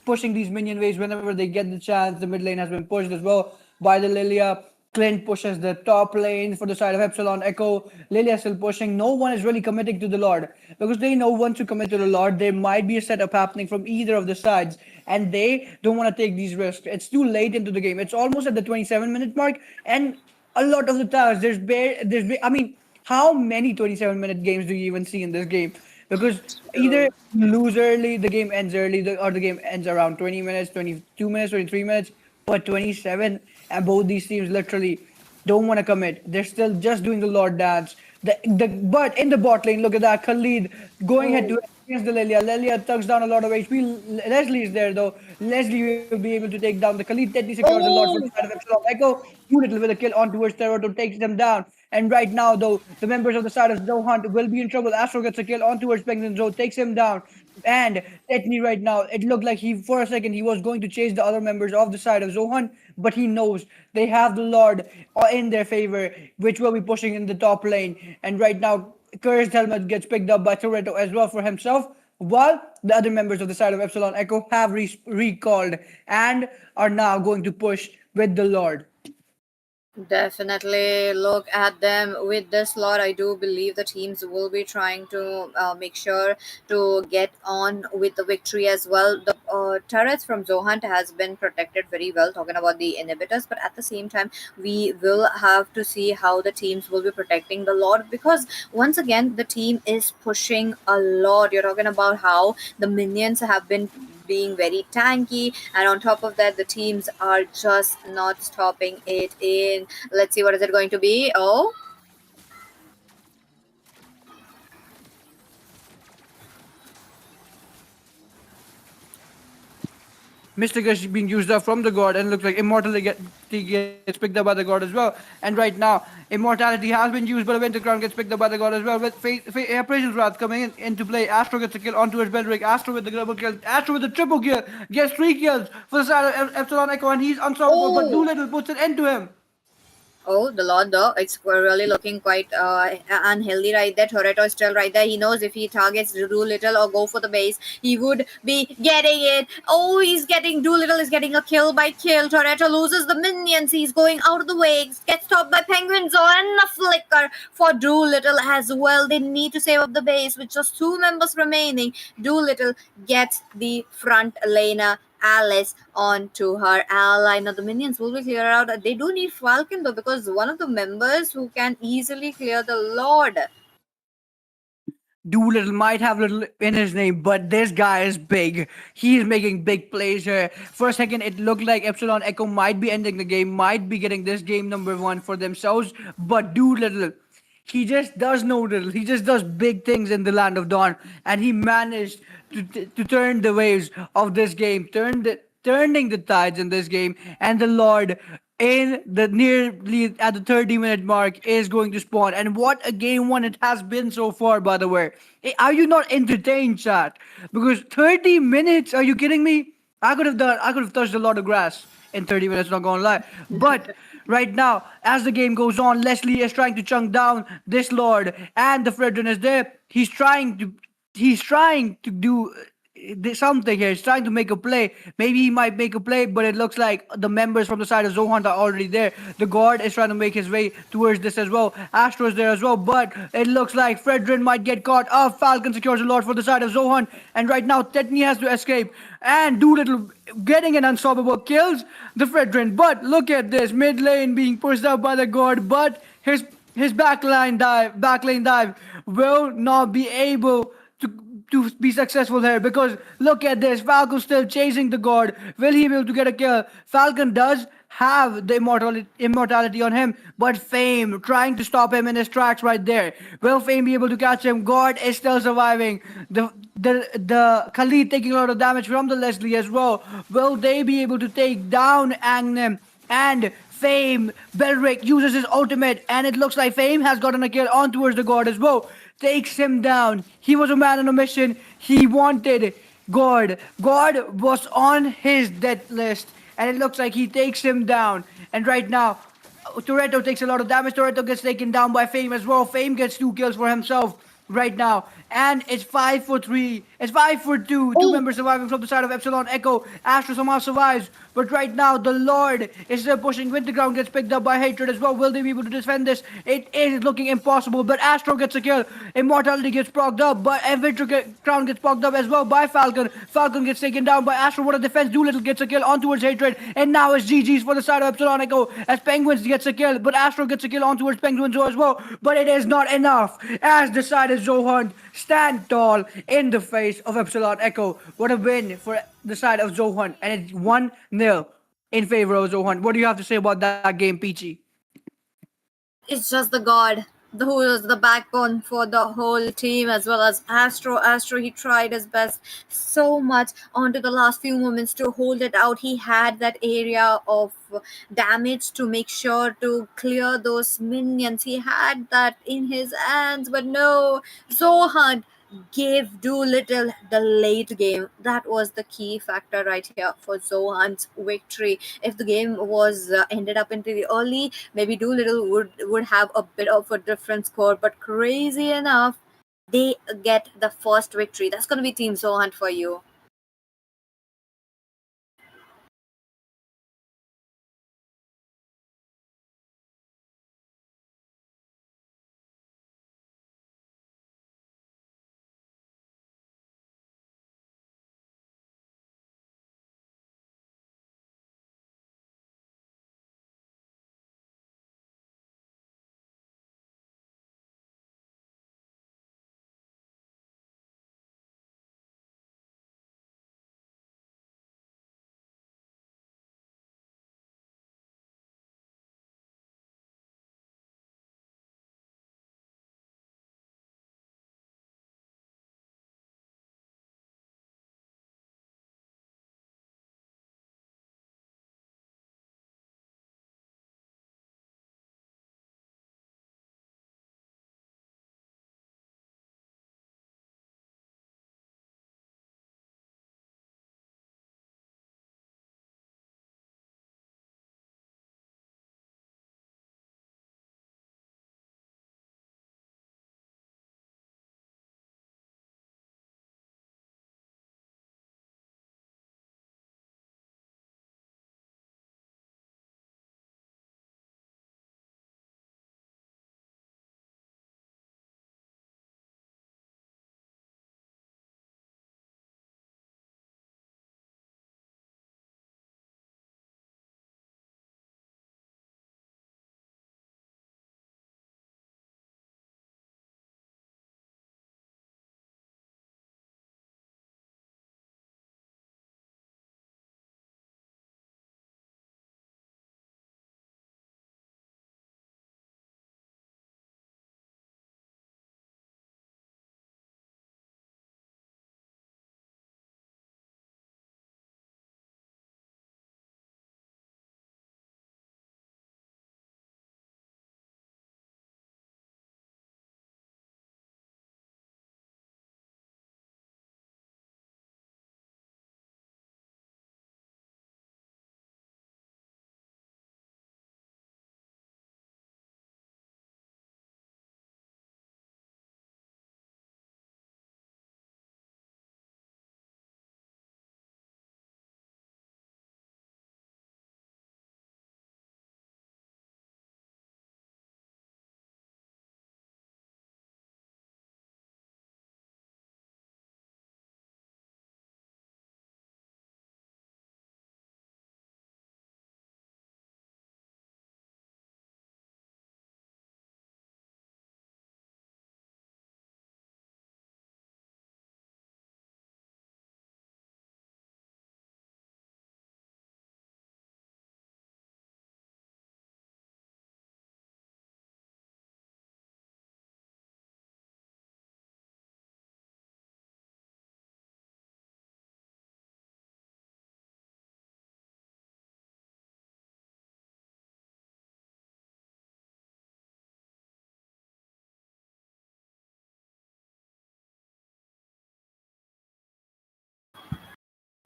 pushing these minion waves whenever they get the chance. The mid lane has been pushed as well by the Lilia. Clint pushes the top lane for the side of Epsilon Echo. Lilia still pushing. No one is really committing to the Lord because they know once you commit to the Lord, there might be a setup happening from either of the sides, and they don't want to take these risks. It's too late into the game. It's almost at the 27-minute mark, and a lot of the times I mean, how many 27-minute games do you even see in this game? Because either you lose early, the game ends early, or the game ends around 20 minutes, 22 minutes, 23 minutes, but 27, and both these teams literally don't want to commit. They're still just doing the Lord dance. But in the bot lane, look at that, Khalid going head to Oh. head against the Lelia. Lelia tucks down a lot of HP. Leslie is there though. Leslie will be able to take down the Khalid. Tetni secures a lot for the side Oh, of Epsilon Echo. Doolittle with a kill on towards Teroto takes them down. And right now though, the members of the side of Zohunt will be in trouble. Astro gets a kill on towards Penguin Zo, takes him down. And Tetni right now, it looked like he for a second he was going to chase the other members of the side of Zohunt, but he knows they have the Lord in their favor, which will be pushing in the top lane. And right now, Cursed Helmet gets picked up by Toretto as well for himself, while the other members of the side of Epsilon Echo have recalled and are now going to push with the Lord. definitely look at them with this lot. I do believe the teams will be trying to make sure to get on with the victory as well. The turrets from Zohunt has been protected very well, talking about the inhibitors, but at the same time, we will have to see how the teams will be protecting the lot, because once again, the team is pushing a lot. You're talking about how the minions have been being very tanky, and on top of that the teams are just not stopping it in. Let's see, what is it going to be? Oh, Mystic is being used up from the god, and looks like immortality gets picked up by the god as well. And right now, immortality has been used, but a winter crown gets picked up by the god as well. With Appraisal Wrath coming into play, Astro gets a kill onto his Belric. Astro with the double kill, Astro with the triple kill, gets 3 kills for the side of Epsilon Echo, and he's unstoppable. But oh, Doolittle puts an end to him. oh, the Lord, though, it's really looking quite unhealthy right there. Toretto is still right there. He knows if he targets Doolittle or go for the base, he would be getting it. Oh, he's getting, Doolittle is getting a kill by kill. Toretto loses the minions. He's going out of the way. Gets stopped by Penguins, and a flicker for Doolittle as well. They need to save up the base with just 2 members remaining. Doolittle gets the front laner Alice onto her ally. Now the minions will be clear out. They do need Falcon though, because one of the members who can easily clear the Lord. Doolittle might have little in his name, but this guy is big. He's making big plays here. For a second, it looked like Epsilon Echo might be ending the game, might be getting this game number 1 for themselves. But Doolittle, he just does no little. He just does big things in the Land of Dawn, and he managed to turn the waves of this game, turning the tides in this game, and the Lord in the nearly at the 30-minute mark is going to spawn. And what a game 1 it has been so far, by the way. Are you not entertained, chat? Because 30 minutes, are you kidding me? I could have touched a lot of grass in 30 minutes, not gonna lie. But right now, as the game goes on, Leslie is trying to chunk down this Lord, and the Fredrin is there. He's trying to do something here. He's trying to make a play. Maybe he might make a play, but it looks like the members from the side of Zohunt are already there. The guard is trying to make his way towards this as well. Astro is there as well, but it looks like Fredrin might get caught. Oh, Falcon secures a lot for the side of Zohunt, and right now Tetni has to escape. And Doolittle getting an unstoppable kills the Fredrin. But look at this mid lane being pushed out by the guard, but his backlane dive will not be able to be successful here, because look at this. Falcon still chasing the god. Will he be able to get a kill? Falcon does have the immortality on him, but Fame trying to stop him in his tracks right there. Will Fame be able to catch him? God is still surviving. The Khalid taking a lot of damage from the Leslie as well. Will they be able to take down Agnem? And Fame, Belric uses his ultimate, and it looks like Fame has gotten a kill on towards the god as well. Takes him down. He was a man on a mission. He wanted God. God was on his death list, and it looks like he takes him down. And right now, Toretto takes a lot of damage. Toretto gets taken down by Fame as well. Fame gets 2 kills for himself right now. And it's 5-for-3. It's 5-for-2. Two Oh, members surviving from the side of Epsilon Echo. Astro somehow survives. But right now, the Lord is still pushing. Winterground gets picked up by Hatred as well. Will they be able to defend this? It is looking impossible. But Astro gets a kill. Immortality gets procced up. But Winterground gets procced up as well by Falcon. Falcon gets taken down by Astro. What a defense. Doolittle gets a kill on towards Hatred. And now it's GG's for the side of Epsilon Echo as Penguins gets a kill. But Astro gets a kill on towards Penguins as well. But it is not enough as the side of Zohunt stand tall in the face of Epsilon Echo. What a win for the side of Zohunt, and it's 1-0 in favor of Zohunt. What do you have to say about that game, Peachy? it's just the God. who was the backbone for the whole team, as well as Astro, he tried his best so much onto the last few moments to hold it out. He had that area of damage to make sure to clear those minions. He had that in his hands, but no, Zohunt gave Doolittle the late game. That was the key factor right here for Zohan's victory. If the game was ended up into the early, maybe Doolittle would have a bit of a different score. But crazy enough, they get the first victory. That's gonna be Team Zohunt for you.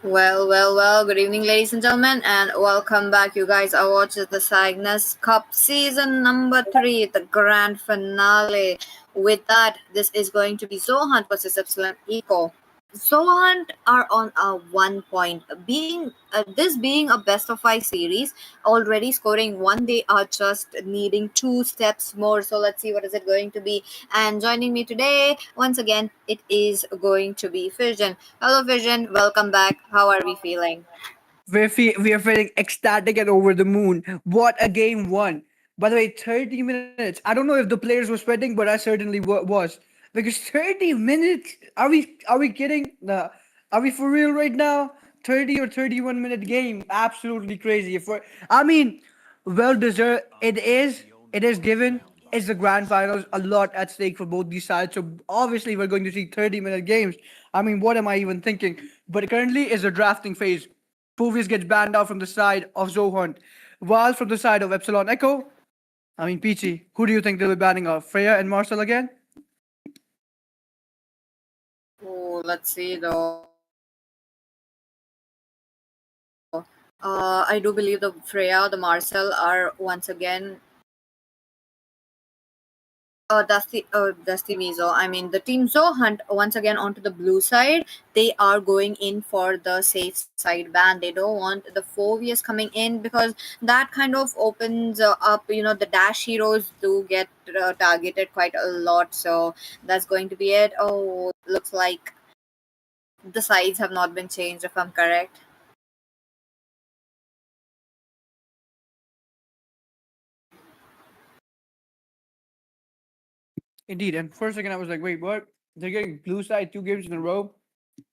Well. Good evening, ladies and gentlemen, and welcome back. You guys are watching the Cygnus Cup season number 3, the grand finale. With that, this is going to be Zohunt versus Epsilon Eco. Zohunt are on a 1 point. Being a best of 5 series, already scoring one, they are just needing 2 steps more. So let's see what is it going to be. And joining me today, once again, it is going to be Fission. Hello, Fission. Welcome back. How are we feeling? We are feeling ecstatic and over the moon. What a game one! By the way, 30 minutes. I don't know if the players were sweating, but I certainly was because 30 minutes. Are we kidding? Are we for real right now? 30 or 31 minute game. Absolutely crazy. I mean, well deserved. It is. It is given. It's the grand finals, a lot at stake for both these sides. So obviously we're going to see 30-minute games. I mean, what am I even thinking? But currently is the drafting phase. Povius gets banned out from the side of Zohunt, while from the side of Epsilon Echo, I mean, Peachy, who do you think they'll be banning out? Freya and Marcel again? Oh, let's see though. I do believe the Freya, the Marcel are once again. Dusty Mizo. I mean, the team Zohunt once again onto the blue side. They are going in for the safe side ban. They don't want the Phobius coming in because that kind of opens up. The dash heroes do get targeted quite a lot. So that's going to be it. Oh, looks like the sides have not been changed, if I'm correct. Indeed. And for a second, I was like, wait, what? They're getting blue side 2 games in a row.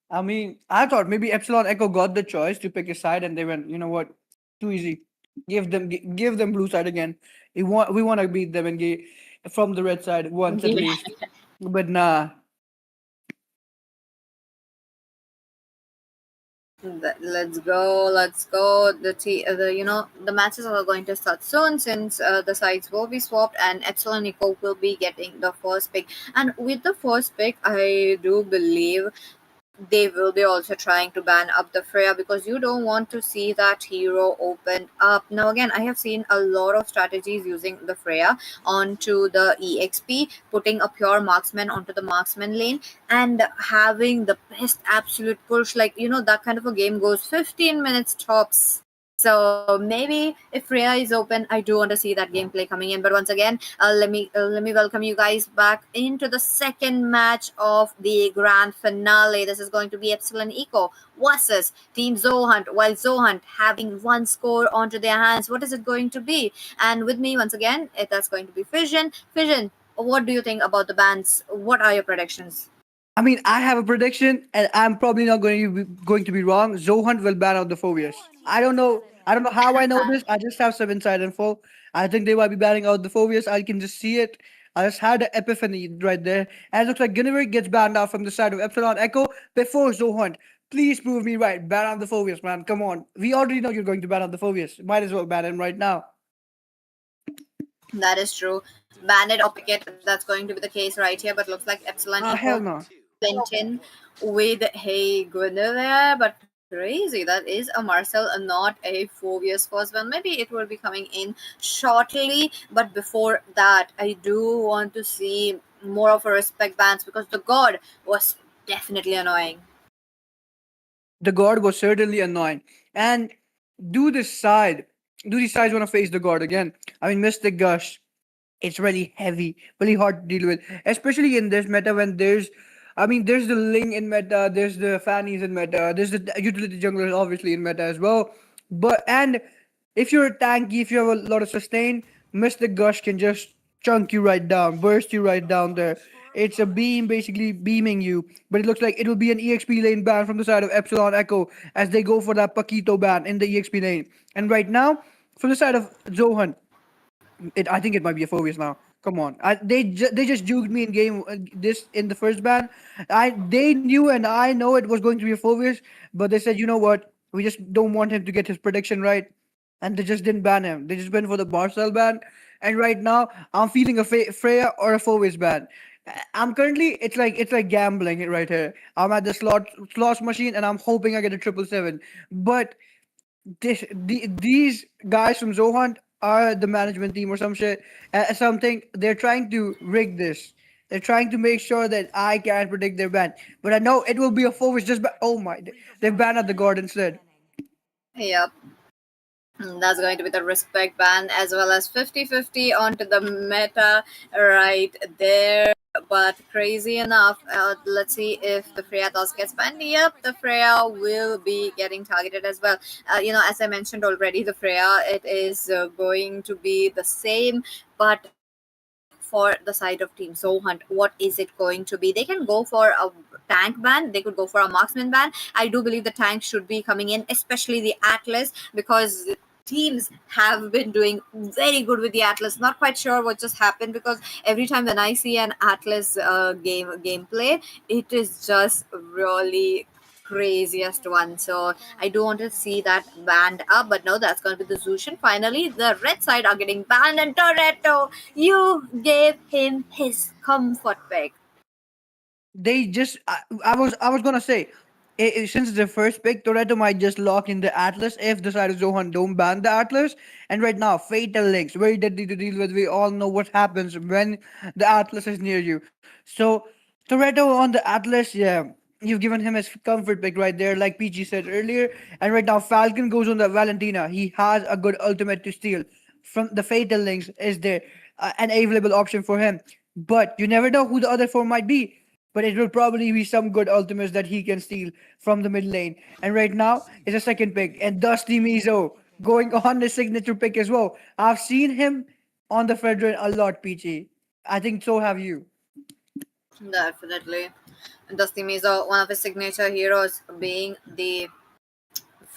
I mean, I thought maybe Epsilon Echo got the choice to pick a side, and they went, you know what? Too easy. Give them blue side again. We want to beat them and get from the red side once at least. But nah, Let's go, let's go. The matches are going to start soon since the sides will be swapped and Epsilon Nico will be getting the first pick. And with the first pick, I do believe they will be also trying to ban up the Freya because you don't want to see that hero open up. Now again, I have seen a lot of strategies using the Freya onto the EXP, putting a pure marksman onto the marksman lane and having the best absolute push. Like, that kind of a game goes 15 minutes tops. So maybe if Freya is open, I do want to see that gameplay coming in. But once again, let me welcome you guys back into the second match of the grand finale. This is going to be Epsilon Eco versus Team Zohunt. While Zohunt having one score onto their hands, what is it going to be? And with me once again, that's going to be Fission. Fission, what do you think about the bans? What are your predictions? I mean, I have a prediction, and I'm probably not going to be wrong. Zohunt will ban out the Phobius. I don't know. I don't know how I know this. I just have some inside info. I think they might be banning out the Phobius. I can just see it. I just had an epiphany right there. And it looks like Gunnery gets banned out from the side of Epsilon Echo before Zohunt. Please prove me right. Ban out the Phobius, man. Come on. We already know you're going to ban out the Phobius. Might as well ban him right now. That is true. Ban it or pick it. That's going to be the case right here. But looks like Epsilon Hell Eco no. went in with Hey Guinevere. But crazy. That is a Marcel and not a Phobius first one. Maybe it will be coming in shortly. But before that, I do want to see more of a respect bans because the god was definitely annoying. The god was certainly annoying. And do this side, do these sides want to face the god again? I mean, Mystic Gush, it's really heavy, really hard to deal with, especially in this meta when there's the Ling in meta, there's the Fannies in meta, there's the utility junglers obviously in meta as well. And if you're a tanky, if you have a lot of sustain, Mr. Gush can just chunk you right down, burst you right down there. It's a beam basically beaming you, but it looks like it will be an EXP lane ban from the side of Epsilon Echo as they go for that Paquito ban in the EXP lane. And right now, from the side of Zohan, I think it might be a Phobius now. Come on, they just juked me in game this in the first ban. They knew and I know it was going to be a Phobius, but they said, you know what, we just don't want him to get his prediction right, and they just didn't ban him. They just went for the Barcel ban, and right now I'm feeling a Freya or a Phobius ban. I'm currently it's like gambling right here. I'm at the slots machine and I'm hoping I get a 777, but these guys from Zohan are the management team or some shit, something. They're trying to rig this. They're trying to make sure that I can't predict their ban. But I know it will be a forward just oh my, they banned out the guard instead. Yep. That's going to be the respect ban as well as 50-50 onto the meta right there. But crazy enough, let's see if the Freya does gets banned. Yep, the Freya will be getting targeted as well. As I mentioned already, the Freya, it is going to be the same. But for the side of Team Zohunt, what is it going to be? They can go for a tank ban, they could go for a marksman ban. I do believe the tank should be coming in, especially the Atlas, because teams have been doing very good with the Atlas. Not quite sure what just happened, because every time when I see an Atlas gameplay, it is just really craziest one. So I do want to see that banned up, but no, that's going to be the Zushin. Finally, the red side are getting banned, and Toretto, you gave him his comfort pick. They just I was gonna say, since it's the first pick, Toretto might just lock in the Atlas if the side of Zohan don't ban the Atlas. And right now, fatal links, very deadly to deal with. We all know what happens when the Atlas is near you. So Toretto on the Atlas, yeah. You've given him his comfort pick right there, like PG said earlier. And right now, Falcon goes on the Valentina. He has a good ultimate to steal. From the Fatal Links is there, an available option for him. But you never know who the other four might be, but it will probably be some good ultimates that he can steal from the mid lane. And right now is a second pick, and Dusty Mizo going on the signature pick as well. I've seen him on the Fredrin a lot, PG. I think so have you. Definitely. Dusty Mizo, one of his signature heroes, being the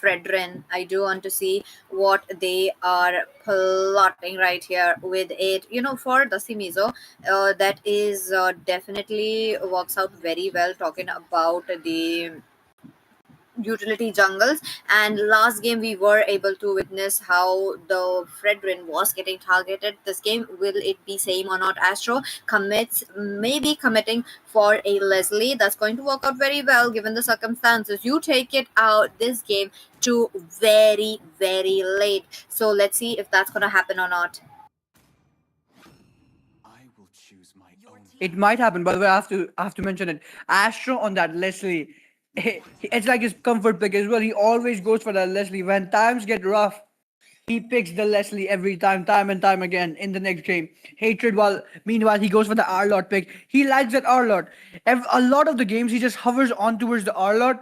Fredrin. I do want to see what they are plotting right here with it. For Dusty Mizo, that is definitely works out very well. Talking about the utility jungles, and last game we were able to witness how the Fredrin was getting targeted. This game, will it be same or not? Astro commits, maybe committing for a Leslie. That's going to work out very well given the circumstances. You take it out this game to very very late, so let's see if that's going to happen or not. It might happen. By the way, I have to mention it. Astro on that Leslie, it's like his comfort pick as well. He always goes for that Leslie when times get rough. He picks the Leslie every time, time and time again in the next game. Hatred, while meanwhile he goes for the Arlot pick. He likes that Arlot. A lot of the games he just hovers on towards the Arlot,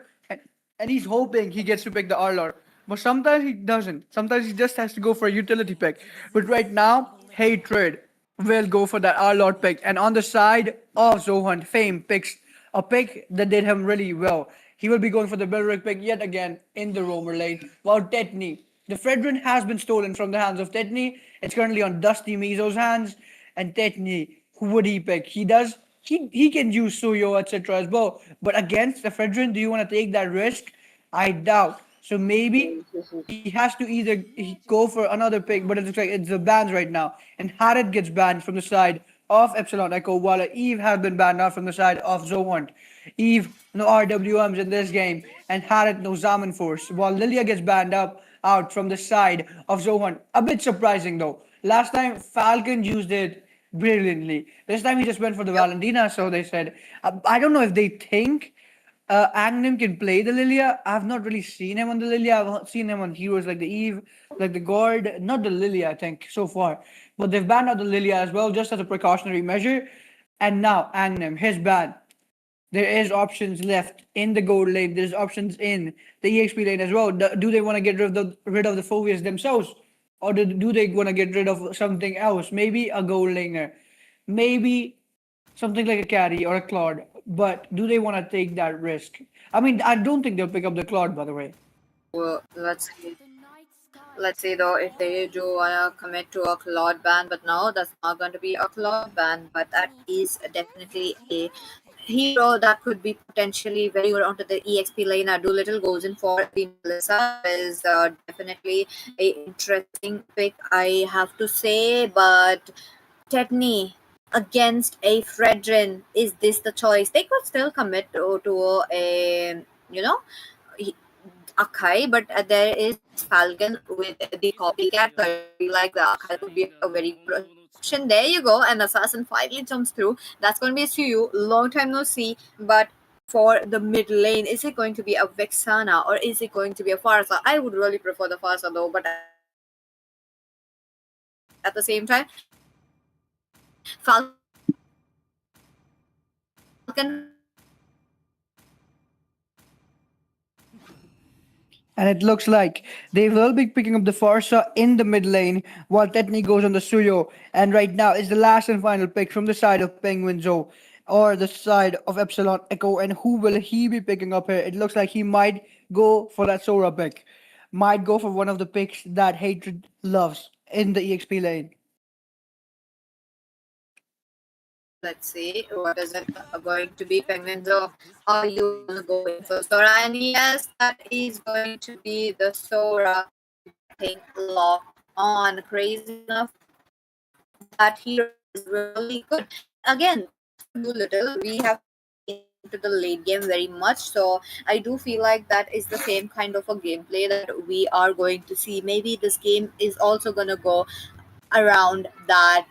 and he's hoping he gets to pick the Arlot. But sometimes he doesn't. Sometimes he just has to go for a utility pick. But right now, Hatred will go for that Arlot pick. And on the side of Zohunt, Fame picks a pick that did him really well. He will be going for the Belric pick yet again in the Roamer lane. While Tetney, the Fredrin has been stolen from the hands of Tetney. It's currently on Dusty Mizo's hands. And Tetney, who would he pick? He can use Suyo, etc. as well. But against the Fredrin, do you want to take that risk? I doubt. So maybe he has to either go for another pick, but it looks like it's the bans right now. And Harit gets banned from the side of Epsilon Echo, while Eve has been banned out from the side of Zohunt. Eve, no RWMs in this game, and Harit, no Zaman Force, while Lilia gets banned up out from the side of Zohunt. A bit surprising though. Last time Falcon used it brilliantly. This time he just went for the Valentina, so they said. I don't know if they think Agnem can play the Lilia. I've not really seen him on the Lilia. I've seen him on heroes like the Eve, like the Gord, not the Lilia, I think, so far. But they've banned out the Lilia as well, just as a precautionary measure. And now Agnem, his ban. There is options left in the gold lane. There's options in the EXP lane as well. Do they want to get rid of the Phobias themselves? Or do they want to get rid of something else? Maybe a gold laner. Maybe something like a carry or a Claude. But do they want to take that risk? I mean, I don't think they'll pick up the Claude, by the way. Well, let's see. Let's see though if they do wanna commit to a Claude ban, but no, that's not going to be a Claude ban. But that is definitely a hero that could be potentially very good onto the EXP lane. Doolittle goes in for the Melissa. That is definitely a interesting pick, I have to say. But Tetney against a Fredrin, is this the choice? They could still commit to a, you know, Akai, but there is Falcon with the copycat. So I feel like the Akai could be a very good option. There you go. And Assassin finally jumps through. That's going to be a Suyu. Long time no see. But for the mid lane, is it going to be a Vexana or is it going to be a Farsa? I would really prefer the Farsa though. But at the same time, Falcon And it looks like they will be picking up the Farsa in the mid lane while Tetney goes on the Suyo. And right now is the last and final pick from the side of Penguin Zoo or the side of Epsilon Echo. And who will he be picking up here? It looks like he might go for that Sora pick. might go for one of the picks that Hatred loves in the EXP lane. Let's see, what is it going to be, Penguin? So, are you gonna go in for Sora? And yes, that is going to be the Sora getting locked on. Crazy enough, that hero is really good. Again, as for Doolittle, we have seen him into the late game very much. So I do feel like that is the same kind of a gameplay that we are going to see. Maybe this game is also gonna go around that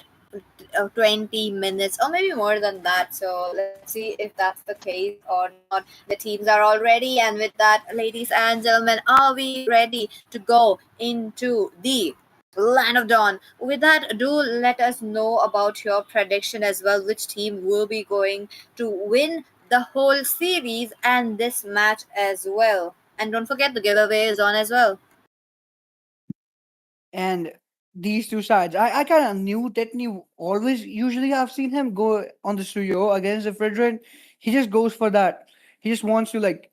20 minutes or maybe more than that. So let's see if that's the case or not. The teams are all ready, and with that, ladies and gentlemen, are we ready to go into the Land of Dawn? With that, do let us know about your prediction as well. Which team will be going to win the whole series and this match as well? And don't forget the giveaway is on as well. And these two sides, I kind of knew Tetney always usually I've seen him go on the studio against the Fredrin. He just goes for that. He just wants to like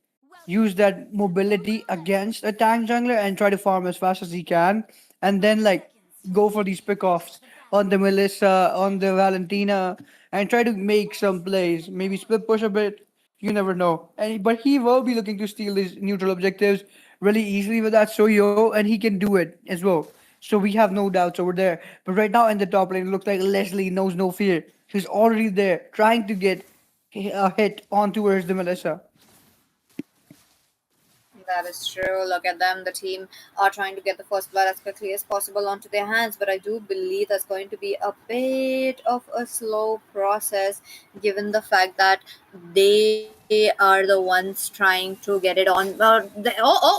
use that mobility against a tank jungler and try to farm as fast as he can, and then like go for these pickoffs on the Melissa, on the Valentina, and try to make some plays. Maybe split push a bit. You never know. And but he will be looking to steal these neutral objectives really easily with that Soyo, and he can do it as well. So we have no doubts over there. But right now in the top lane, it looks like Leslie knows no fear. He's already there, trying to get a hit on towards the Melissa. That is true. Look at them. The team are trying to get the first blood as quickly as possible onto their hands, but I do believe that's going to be a bit of a slow process given the fact that they are the ones trying to get it on.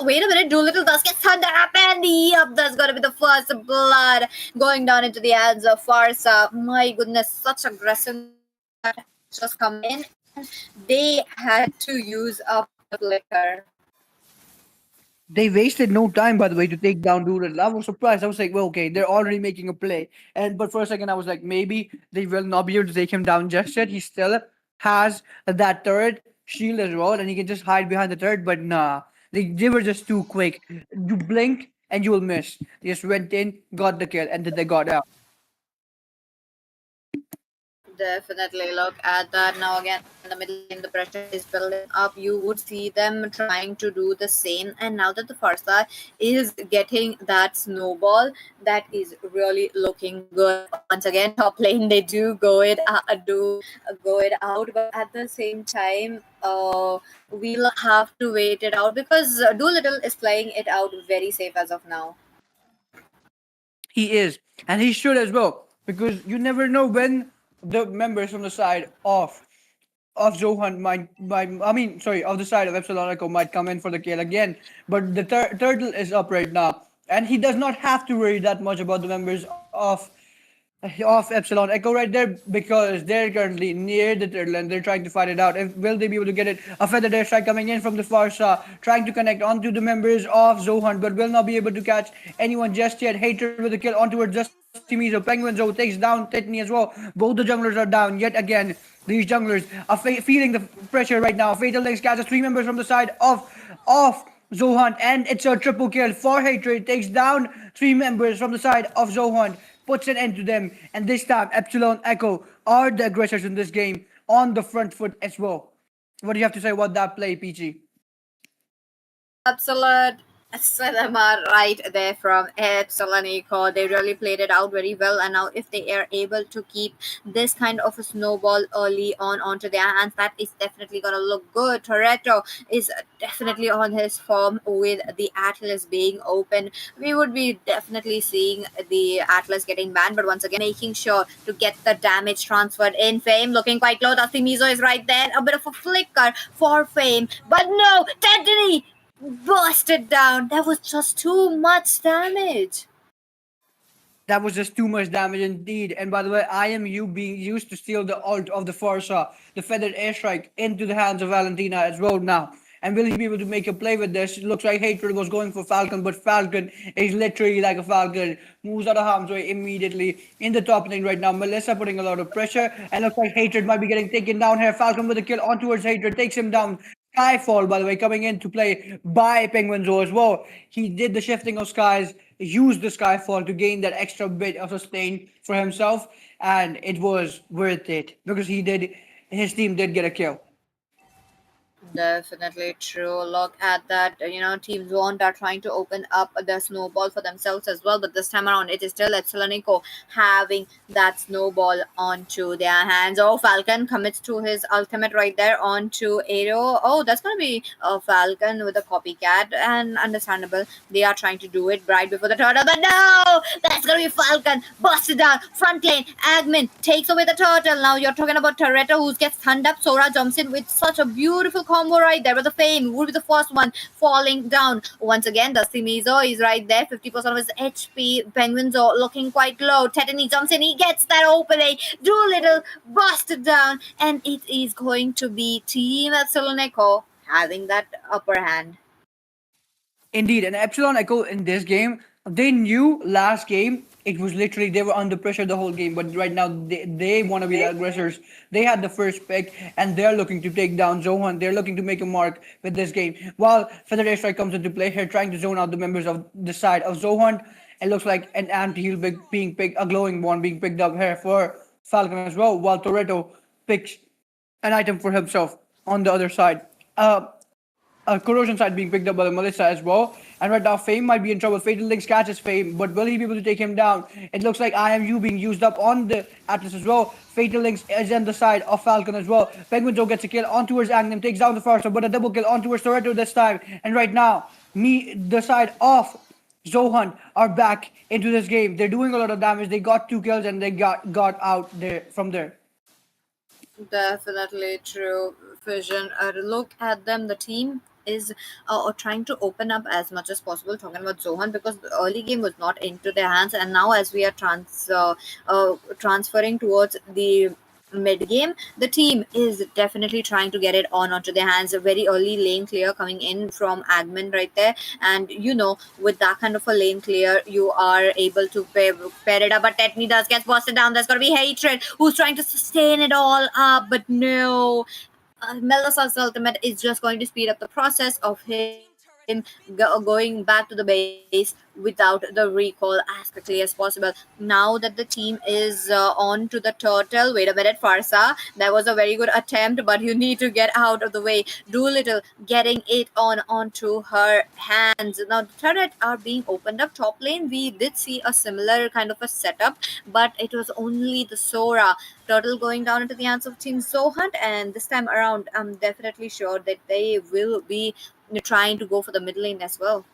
Wait a minute. Doolittle does get thunder up, and yep, that's going to be the first blood going down into the hands of Farsa. My goodness, such aggressiveness that has just come in, and they had to use up the flicker. They wasted no time, by the way, to take down Doolittle. I was surprised. I was like, well, okay, they're already making a play. And but for a second, I was like, maybe they will not be able to take him down just yet. He still has that turret shield as well, and he can just hide behind the turret. But nah, they were just too quick. You blink and you will miss. They just went in, got the kill, and then they got out. Definitely look at that. Now again in the middle lane, the pressure is building up. You would see them trying to do the same. And now that the Farsa is getting that snowball, that is really looking good. Once again, top lane they do go it out, but at the same time, we'll have to wait it out because Doolittle is playing it out very safe as of now. He is, and he should as well, because you never know when the members from the side of Zohunt might I mean sorry of the side of Epsilon Echo might come in for the kill again. But the turtle is up right now, and he does not have to worry that much about the members of Epsilon Echo right there because they're currently near the turtle and they're trying to fight it out. If, will they be able to get it? A feather airstrike coming in from the far side, trying to connect onto the members of Zohunt, but will not be able to catch anyone just yet. Hatred with a kill on towards Dusty Mizo. Penguin Zo takes down Titney as well. Both the junglers are down yet again. These junglers are feeling the pressure right now. Fatal Links catches three members from the side of Zohunt, and it's a triple kill for Hatred. Takes down three members from the side of Zohunt, puts an end to them, and this time Epsilon Echo are the aggressors in this game on the front foot as well. What do you have to say about that play, PG? Absolute cinema right there from Epsilon Eco. They really played it out very well, and now if they are able to keep this kind of a snowball early on onto their hands, that is definitely gonna look good. Toretto is definitely on his form with the Atlas being open. We would be definitely seeing the Atlas getting banned, but once again making sure to get the damage transferred in. Fame looking quite low. Dusty Mizo is right there. A bit of a flicker for Fame, but no, Teddy busted down. That was just too much damage. That was just too much damage indeed. And by the way, I am you being used to steal the ult of the Forza, the feathered airstrike, into the hands of Valentina as well now. And will he be able to make a play with this? It looks like Hatred was going for Falcon, but Falcon is literally like a Falcon. Moves out of harm's way immediately in the top lane right now. Melissa putting a lot of pressure. And looks like Hatred might be getting taken down here. Falcon with a kill on towards Hatred. Takes him down. Skyfall, by the way, coming into play by Penguin Zoo as well. He did the shifting of skies, used the Skyfall to gain that extra bit of sustain for himself, and it was worth it because his team did get a kill. Definitely true. Look at that. Team Zohunt are trying to open up the snowball for themselves as well, but this time around, it is still Epsilion having that snowball onto their hands. Oh, Falcon commits to his ultimate right there onto Arrow. Oh, that's going to be a Falcon with a copycat, and understandable. They are trying to do it right before the turtle, but no! That's going to be Falcon. Busted down. Front lane. Agmin takes away the turtle. Now you're talking about Toretto, who gets thunned up. Sora jumps in with such a beautiful combo right there. But the Fame would be the first one falling down. Once again, Dusty Mizo is right there. 50% of his HP. Penguins are looking quite low. Tetany jumps in. He gets that opening. Doolittle busted down. And it is going to be Team Epsilon Echo having that upper hand. Indeed, and Epsilon Echo in this game, they knew last game it was literally they were under pressure the whole game, but right now they want to be the aggressors. They had the first pick, and they're looking to take down Zohan. They're looking to make a mark with this game. While Feather Strike comes into play here, trying to zone out the members of the side of Zohan. It looks like an anti-heal being picked, a glowing one being picked up here for Falcon as well, while Toretto picks an item for himself on the other side. A corrosion side being picked up by the Melissa as well. And right now, Fame might be in trouble. Fatal Links catches Fame, but will he be able to take him down? It looks like IMU being used up on the Atlas as well. Fatal Links is on the side of Falcon as well. Penguin Joe gets a kill on towards Agnem, takes down the Farsa, but a double kill on towards Toretto this time. And right now, the side of Zohunt are back into this game. They're doing a lot of damage. They got 2 kills and they got out there from there. Definitely true, Vision. Look at them. The team is trying to open up as much as possible. Talking about Zohan, because the early game was not into their hands, and now as we are transferring towards the mid game, the team is definitely trying to get it on onto their hands. A very early lane clear coming in from Admin right there, and with that kind of a lane clear, you are able to pair it up. But Tetney does get busted down. There's gonna be Hatred who's trying to sustain it all up, but no. Melissa's ultimate is just going to speed up the process of him going back to the base without the recall as quickly as possible. Now that the team is on to the turtle, wait a minute, Farsa, that was a very good attempt, but you need to get out of the way. Doolittle getting it onto her hands. Now the turret are being opened up top lane. We did see a similar kind of a setup, but it was only the Sora turtle going down into the hands of Team Zohunt, and this time around, I'm definitely sure that they will be trying to go for the mid lane as well.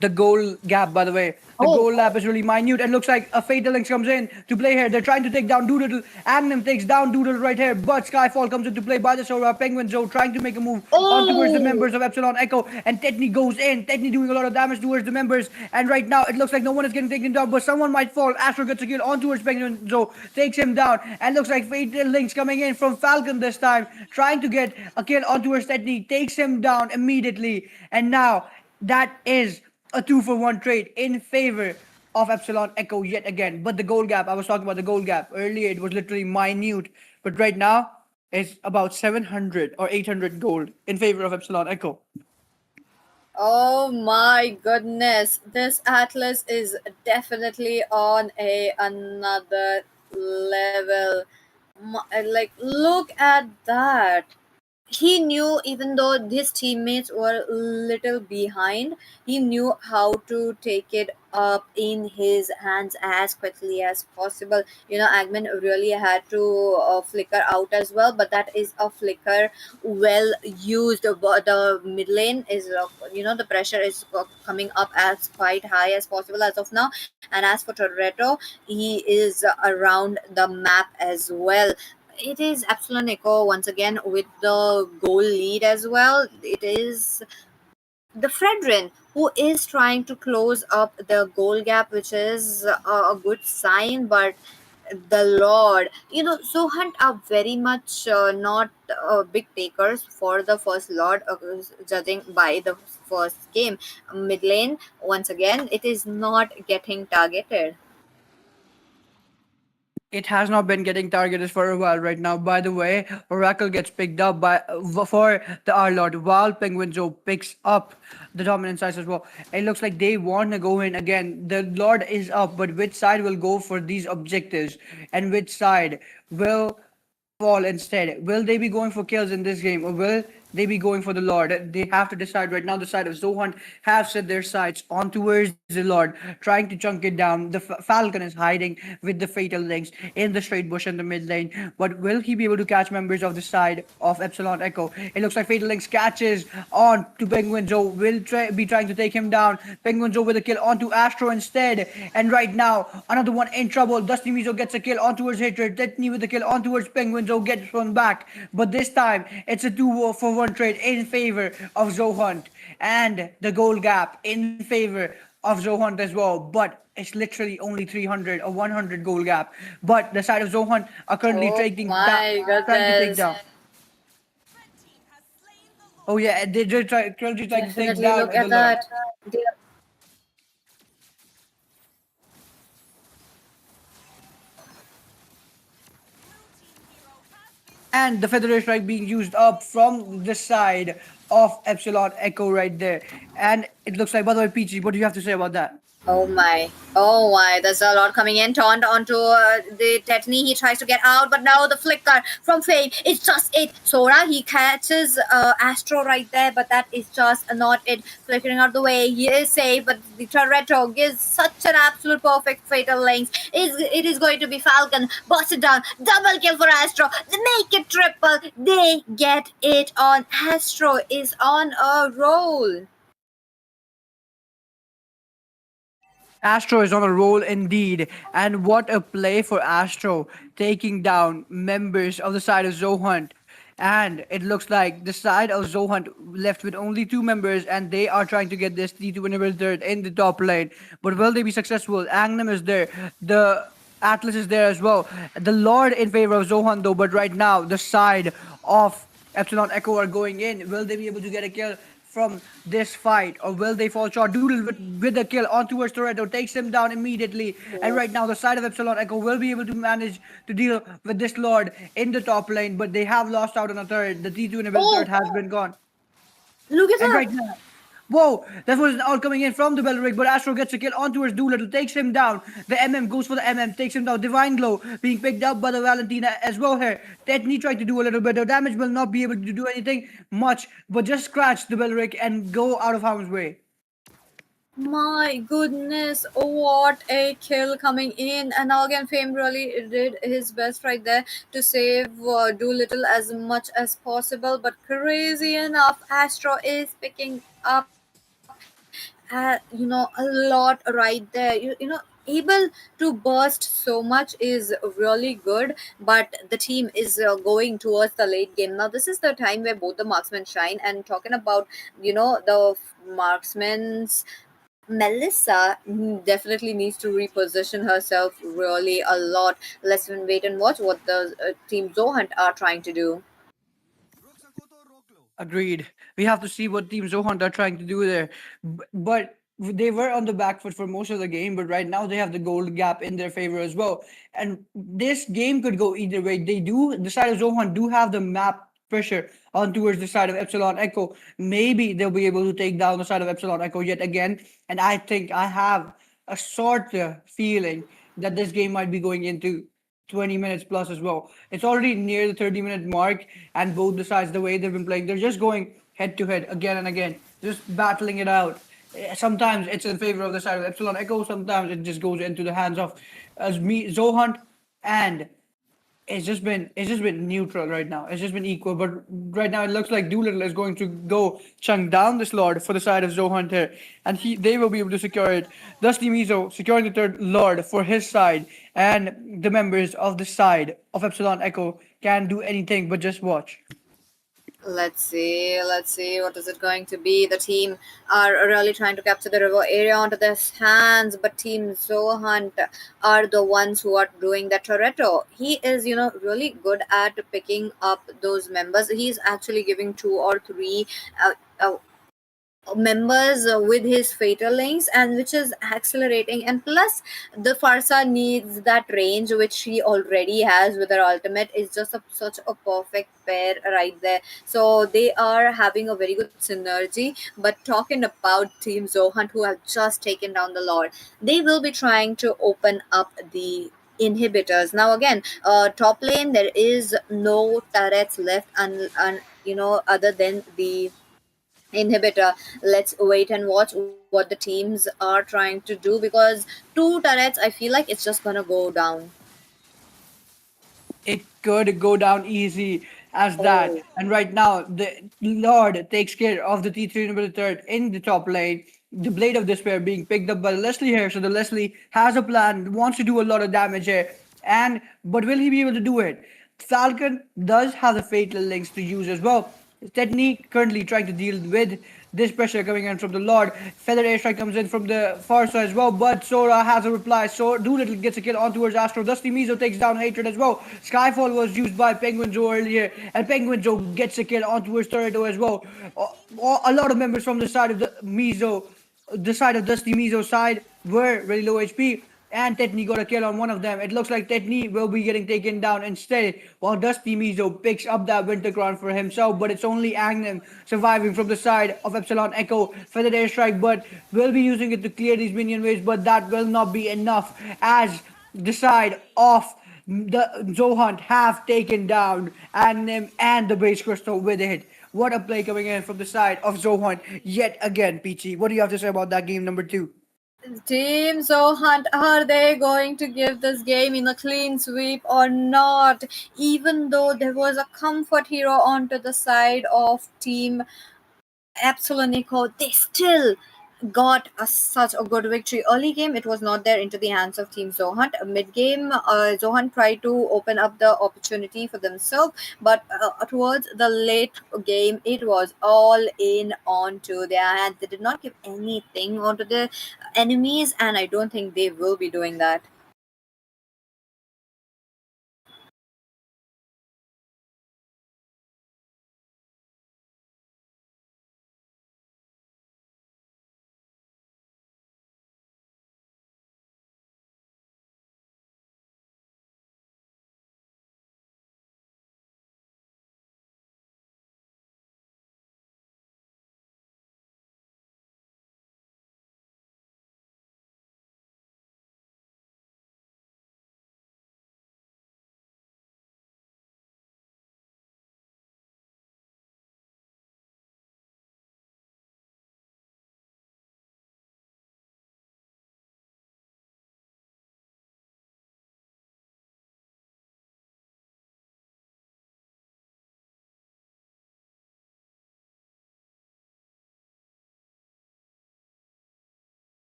The goal gap, by the way. The Oh, goal gap is really minute and looks like a Fatal Links comes in to play here. They're trying to take down Doodle. Agnem takes down Doodle right here, but Skyfall comes into play by the Sora. Penguin Joe trying to make a move on towards the oh, members of Epsilon Echo, and Tetney goes in. Tetney doing a lot of damage towards the members, and right now it looks like no one is getting taken down, but someone might fall. Astro gets a kill on towards Penguin Joe, takes him down, and looks like Fatal Links coming in from Falcon this time, trying to get a kill on towards Tetney, takes him down immediately, and now that is a 2-for-1 trade in favor of Epsilon Echo yet again. But the goal gap, I was talking about the goal gap earlier, it was literally minute. But right now, it's about 700 or 800 gold in favor of Epsilon Echo. oh my goodness! This Atlas is definitely on a another level. Like, look at that. He knew, even though his teammates were a little behind, he knew how to take it up in his hands as quickly as possible. Agman really had to flicker out as well, but that is a flicker well used. But the mid lane is, the pressure is coming up as quite high as possible as of now. And as for Toretto, he is around the map as well. It is Epsilon Echo once again with the goal lead as well. It is the Fredrin who is trying to close up the goal gap, which is a good sign. But the Lord, Zohunt are very much not big takers for the first Lord, judging by the first game. Mid lane, once again, it is not getting targeted. It has not been getting targeted for a while right now. By the way, Oracle gets picked up by for the R Lord, while Penguin Joe picks up the dominant side as well. It looks like they want to go in again. The Lord is up, but which side will go for these objectives, and which side will fall instead? Will they be going for kills in this game, or will they be going for the Lord? They have to decide right now. The side of Zohunt have set their sights on towards the Lord, trying to chunk it down. The Falcon is hiding with the Fatal Links in the straight bush in the mid lane. But will he be able to catch members of the side of Epsilon Echo? It looks like Fatal Links catches on to Penguin Joe. Will be trying to take him down. Penguin Joe with a kill onto Astro instead. And right now, another one in trouble. Dusty Mizo gets a kill on towards Hatred. Tetney with a kill on towards Penguin. Joe gets one back. But this time, it's a 2 for 1 trade in favor of Zohunt. And the goal gap in favor of Zohunt as well. But it's literally only 300 or 100 goal gap. But the side of Zohunt are currently Oh my trying to take goodness. down. Oh yeah, they just currently trying to take Definitely down look the at Lord. that. They And the Feather Strike being used up from the side of Epsilon Echo right there. And it looks like, by the way, Peachy, what do you have to say about that? Oh my, there's a lot coming in. Turned onto the Tetney. He tries to get out, but now the flicker from Fame. It's just it. Sora, he catches Astro right there, but that is just not it. Flickering out the way. He is safe, but the Toretto gives such an absolute perfect fatal length. It is going to be Falcon. Bust it down. Double kill for Astro. They make it triple. They get it on. Astro is on a roll. Astro is on a roll indeed. And what a play for Astro, taking down members of the side of Zohunt. And it looks like the side of Zohunt left with only two members, and they are trying to get this T2 winnable third in the top lane. But will they be successful? Angnam is there. The Atlas is there as well. The Lord in favor of Zohan though, but right now the side of Epsilon Echo are going in. Will they be able to get a kill from this fight, or will they fall short? Doodle with the kill on towards Toretto, takes him down immediately. And right now the side of Epsilon Echo will be able to manage to deal with this Lord in the top lane, but they have lost out on a third. The T2 enable third Oh, has been gone. look at And that. right now, whoa, that was all coming in from the Belric, but Astro gets a kill on towards Doolittle, takes him down. The MM goes for the MM, takes him down. Divine Glow being picked up by the Valentina as well here. Tetney tried to do a little bit of damage, will not be able to do anything much, but just scratch the Belric and go out of harm's way. My goodness, what a kill coming in. And now again, Fame really did his best right there to save Doolittle as much as possible. But crazy enough, Astro is picking up, a lot right there. Able to burst so much is really good, but the team is going towards the late game. Now, this is the time where both the marksmen shine. And talking about, the marksmen's Melissa definitely needs to reposition herself really a lot. Let's wait and watch what the team Zohunt are trying to do. Agreed. We have to see what Team Zohan are trying to do there. But they were on the back foot for most of the game, but right now they have the gold gap in their favor as well. And this game could go either way. The side of Zohan do have the map pressure on towards the side of Epsilon Echo. Maybe they'll be able to take down the side of Epsilon Echo yet again. And I think I have a sort of feeling that this game might be going into 20 minutes plus as well. It's already near the 30-minute mark, and both the sides, the way they've been playing, they're just going head to head again and again, just battling it out. Sometimes it's in favor of the side of Epsilon Echo, sometimes it just goes into the hands of Zohunt, and it's just been neutral right now. It's just been equal, but right now it looks like Doolittle is going to go chunk down this Lord for the side of Zohunt here, and they will be able to secure it. Dusty Mizo securing the third Lord for his side, and the members of the side of Epsilon Echo can do anything but just watch. Let's see what is it going to be. The team are really trying to capture the river area onto their hands, but Team Zohunt are the ones who are doing the Toretto. He is, really good at picking up those members. He's actually giving two or three uh, uh, members with his fatal links, and which is accelerating, and plus the Farsa needs that range which she already has with her ultimate. Is just such a perfect pair right there, so they are having a very good synergy. But talking about Team Zohunt, who have just taken down the Lord, they will be trying to open up the inhibitors now again. Top lane, there is no turrets left, other than the inhibitor. Let's wait and watch what the teams are trying to do, because two turrets, I feel like it's just gonna go down. It could go down easy as that. Oh, And right now, the Lord takes care of the T3 number third in the top lane. The Blade of Despair being picked up by Leslie here. So the Leslie has a plan, wants to do a lot of damage here. And but will he be able to do it? Falcon does have the fatal links to use as well. Technique currently trying to deal with this pressure coming in from the Lord. Feather airstrike comes in from the far side as well, but Sora has a reply. So Doolittle gets a kill on towards Astro. Dusty Mizo takes down Hatred as well. Skyfall was used by Penguin Joe earlier, and Penguin Joe gets a kill on towards Tornado as well. A lot of members from the side of the side of Dusty Mizo's side were really low HP, and Tetney got a kill on one of them. It looks like Tetney will be getting taken down instead, while Dusty Mizo picks up that Winter Crown for himself, but it's only Agnem surviving from the side of Epsilon Echo. Feathered Airstrike, but will be using it to clear these minion waves, but that will not be enough as the side of the Zohunt have taken down Agnem and the base crystal with it. What a play coming in from the side of Zohunt yet again, Peachy. What do you have to say about that game number two? Team Zohunt, are they going to give this game in a clean sweep or not? Even though there was a comfort hero onto the side of Team Epsilonico, they still got such a good victory. Early game, it was not there into the hands of Team Zohunt. Mid game, Zohunt tried to open up the opportunity for themselves, but towards the late game, it was all in onto their hands. They did not give anything onto the enemies, and I don't think they will be doing that.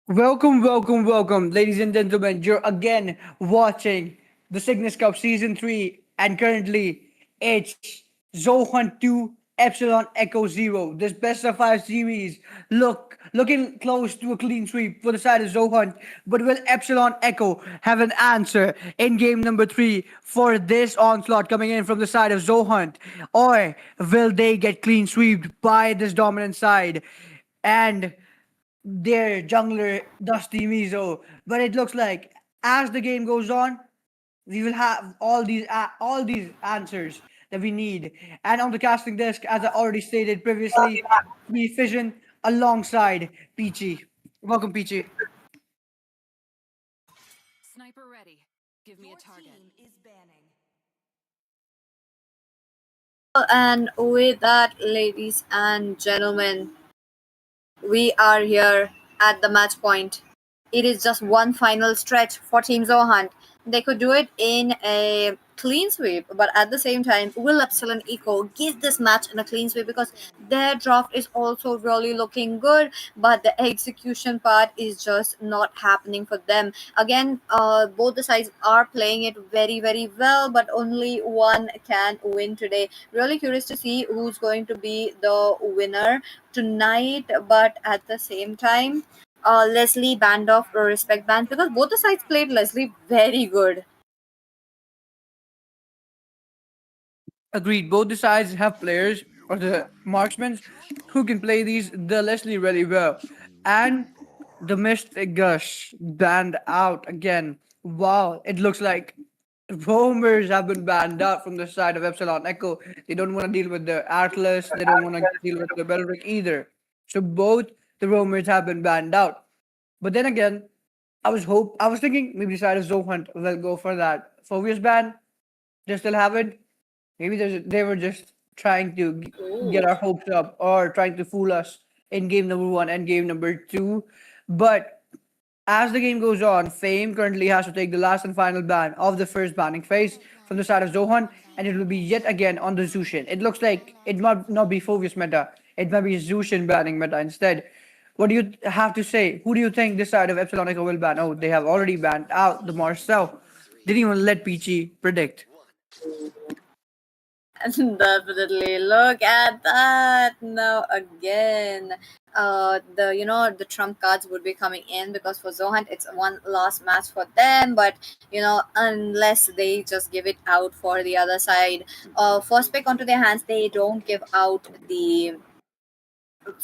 Welcome, welcome, welcome, ladies and gentlemen. You're again watching the Cygnus Cup Season 3, and currently it's Zohunt 2 Epsilon Echo Zero. This best of five series looking close to a clean sweep for the side of Zohunt, but will Epsilon Echo have an answer in game number 3 for this onslaught coming in from the side of Zohunt? Or will they get clean swept by this dominant side? And their jungler Dusty Mizo. But it looks like as the game goes on, we will have all these answers that we need. And on the casting desk, as I already stated previously, we fission alongside Peachy. Welcome, Peachy. Sniper ready. Give me a target. And with that, ladies and gentlemen, we are here at the match point. It is just one final stretch for Team Zohunt. They could do it in a clean sweep, but at the same time, will Epsilon Eco give this match in a clean sweep because their draft is also really looking good, but the execution part is just not happening for them. Again, both the sides are playing it very, very well, but only one can win today. Really curious to see who's going to be the winner tonight, but at the same time, Leslie banned off respect band because both the sides played Leslie very good. Agreed. Both the sides have players or the marksmen who can play these the Leslie really well. And the Mystic Gush banned out again. Wow, it looks like roamers have been banned out from the side of Epsilon Echo. They don't want to deal with the Atlas, they don't want to deal with the Belric either. So both the roamers have been banned out. But then again, I was thinking maybe the side of Zohunt will go for that Phobius ban. They still haven't. Maybe they were just trying to get Ooh. our hopes up or trying to fool us in game number one and game number two. But as the game goes on, Fame currently has to take the last and final ban of the first banning phase from the side of Zohan, and it will be yet again on the Zushin. It looks like it might not be Phobius meta, it might be Zushin banning meta instead. What do you have to say? Who do you think this side of Epsilon Echo will ban? Oh, they have already banned out the Marcel. Didn't even let Peachy predict. Definitely. Look at that. Now again. The trump cards would be coming in because for Zohunt it's one last match for them, but unless they just give it out for the other side, first pick onto their hands, they don't give out the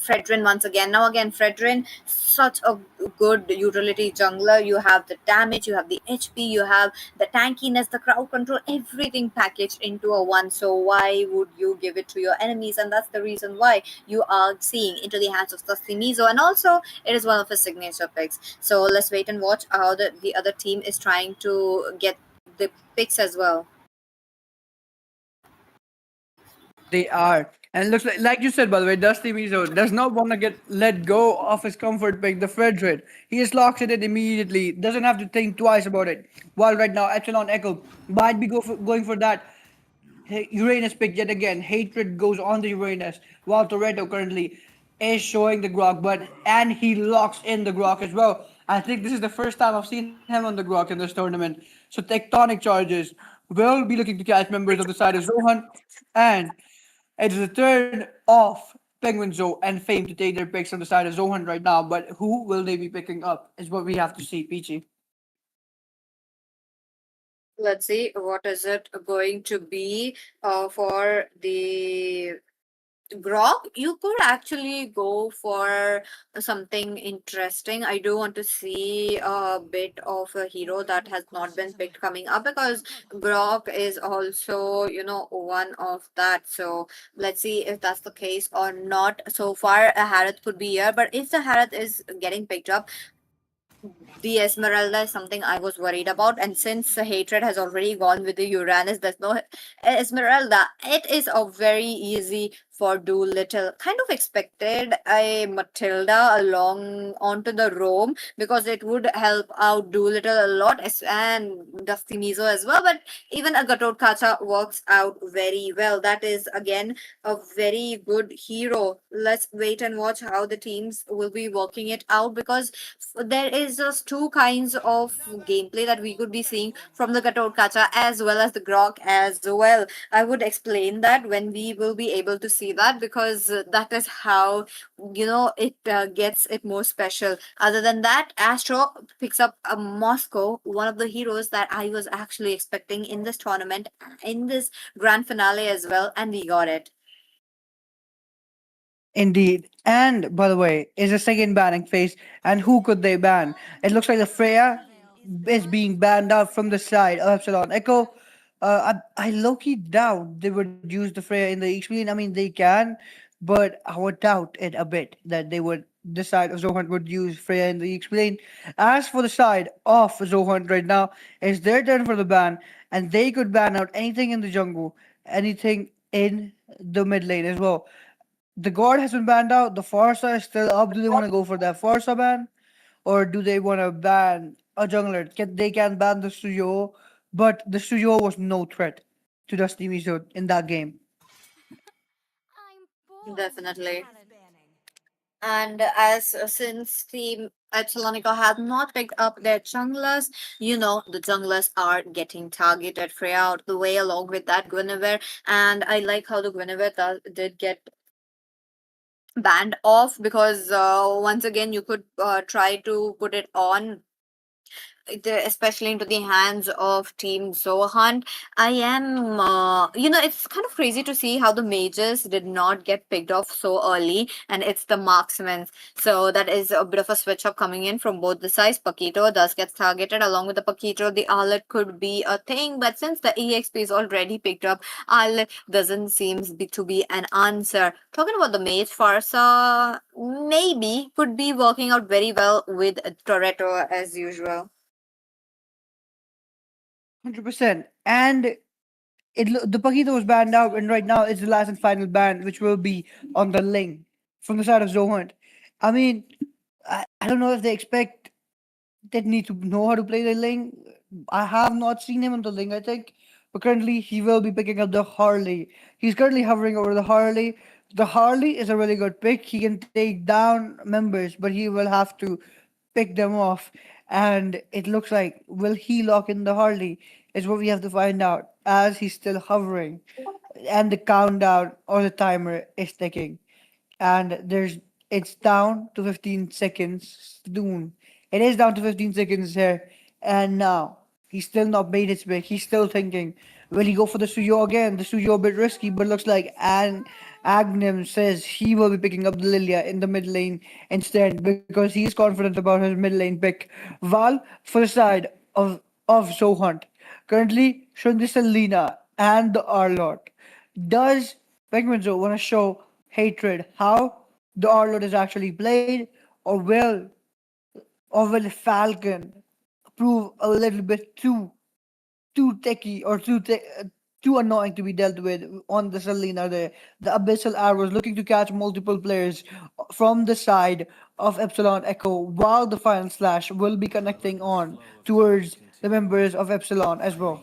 Fredrin once again. Now again, Fredrin, such a good utility jungler. You have the damage, you have the HP, you have the tankiness, the crowd control, everything packaged into a one. So why would you give it to your enemies? And that's the reason why you are seeing into the hands of Sasimizo. And also, it is one of his signature picks. So let's wait and watch how the other team is trying to get the picks as well. They are. And it looks like you said, by the way, Dusty Mizo does not want to get let go of his comfort pick, the Fredred. He just locks it in immediately, doesn't have to think twice about it. While right now, Epsilon Echo might be going for that Uranus pick yet again. Hatred goes on the Uranus, while Toretto currently is showing the Grok, and he locks in the Grok as well. I think this is the first time I've seen him on the Grok in this tournament. So Tectonic Charges will be looking to catch members of the side of Zohan, and it is the turn of Penguin Zoo and Fame to take their picks on the side of Zohan right now. But who will they be picking up is what we have to see, Peachy. Let's see what is it going to be for the Grok. You could actually go for something interesting. I do want to see a bit of a hero that has not been picked coming up because Grok is also, one of that. So let's see if that's the case or not. So far, a Harith could be here, but if the Harith is getting picked up, the Esmeralda is something I was worried about, and since the hatred has already gone with the Uranus, there's no Esmeralda. It is a very easy for Doolittle. Kind of expected a Matilda along onto the Rome because it would help out Doolittle a lot, and Dusty Mizo as well. But even a Gatot Kacha works out very well. That is again a very good hero. Let's wait and watch how the teams will be working it out because there is just two kinds of gameplay that we could be seeing from the Gatot Kacha as well as the Grok as well. I would explain that when we will be able to see that because that is how it gets it more special. Other than that, Astro picks up a Moscow, one of the heroes that I was actually expecting in this tournament, in this grand finale as well, and we got it. Indeed. And by the way, is a second banning phase, and who could they ban? It looks like the Freya is being banned out from the side of Epsilon Echo. I low-key doubt they would use the Freya in the Epsilion. I mean, they can, but I would doubt it a bit that they would the side of Zohunt would use Freya in the explain. As for the side of Zohunt right now, it's their turn for the ban, and they could ban out anything in the jungle, anything in the mid lane as well. The guard has been banned out. The Farsa is still up. Do they want to go for that Farsa ban, or do they want to ban a jungler? They can ban the Studio, but the Studio was no threat to the Steamy Zone in that game. I'm bored. Definitely. Banning. And as since Team Epsilonica have not picked up their junglers, the junglers are getting targeted Freya out the way along with that Guinevere. And I like how the Guinevere did get banned off because once again you could try to put it on especially into the hands of Team Zohunt. I am, it's kind of crazy to see how the mages did not get picked off so early, and it's the marksmen. So that is a bit of a switch up coming in from both the sides. Paquito does get targeted. Along with the Paquito, the Arlet could be a thing, but since the EXP is already picked up, Arlet doesn't seem to be an answer. Talking about the mage, Farsa maybe could be working out very well with Toretto as usual. 100%. And the Paquito was banned out, and right now it's the last and final ban, which will be on the Ling from the side of Zohunt. I mean, I don't know if they expect that need to know how to play the Ling. I have not seen him on the Ling, I think. But currently, he will be picking up the Harley. He's currently hovering over the Harley. The Harley is a really good pick. He can take down members, but he will have to pick them off. And it looks like, will he lock in the Harley? Is what we have to find out as he's still hovering. And the countdown or the timer is ticking, and it's down to 15 seconds soon. It is down to 15 seconds here, and now he's still not made his pick. He's still thinking, will he go for the Suyo again? The Suyo a bit risky, but looks like Agnem says he will be picking up the Lilia in the mid lane instead because he's confident about his mid lane pick. Val for the side of Zohunt. Currently showing the Selena and the Arlot. Does Pigmenzo want to show hatred how the Arlot is actually played, or will Falcon prove a little bit too techy or too annoying to be dealt with on the Selena there? The Abyssal Arrows looking to catch multiple players from the side of Epsilon Echo, while the final slash will be connecting on towards the members of Epsilon as well.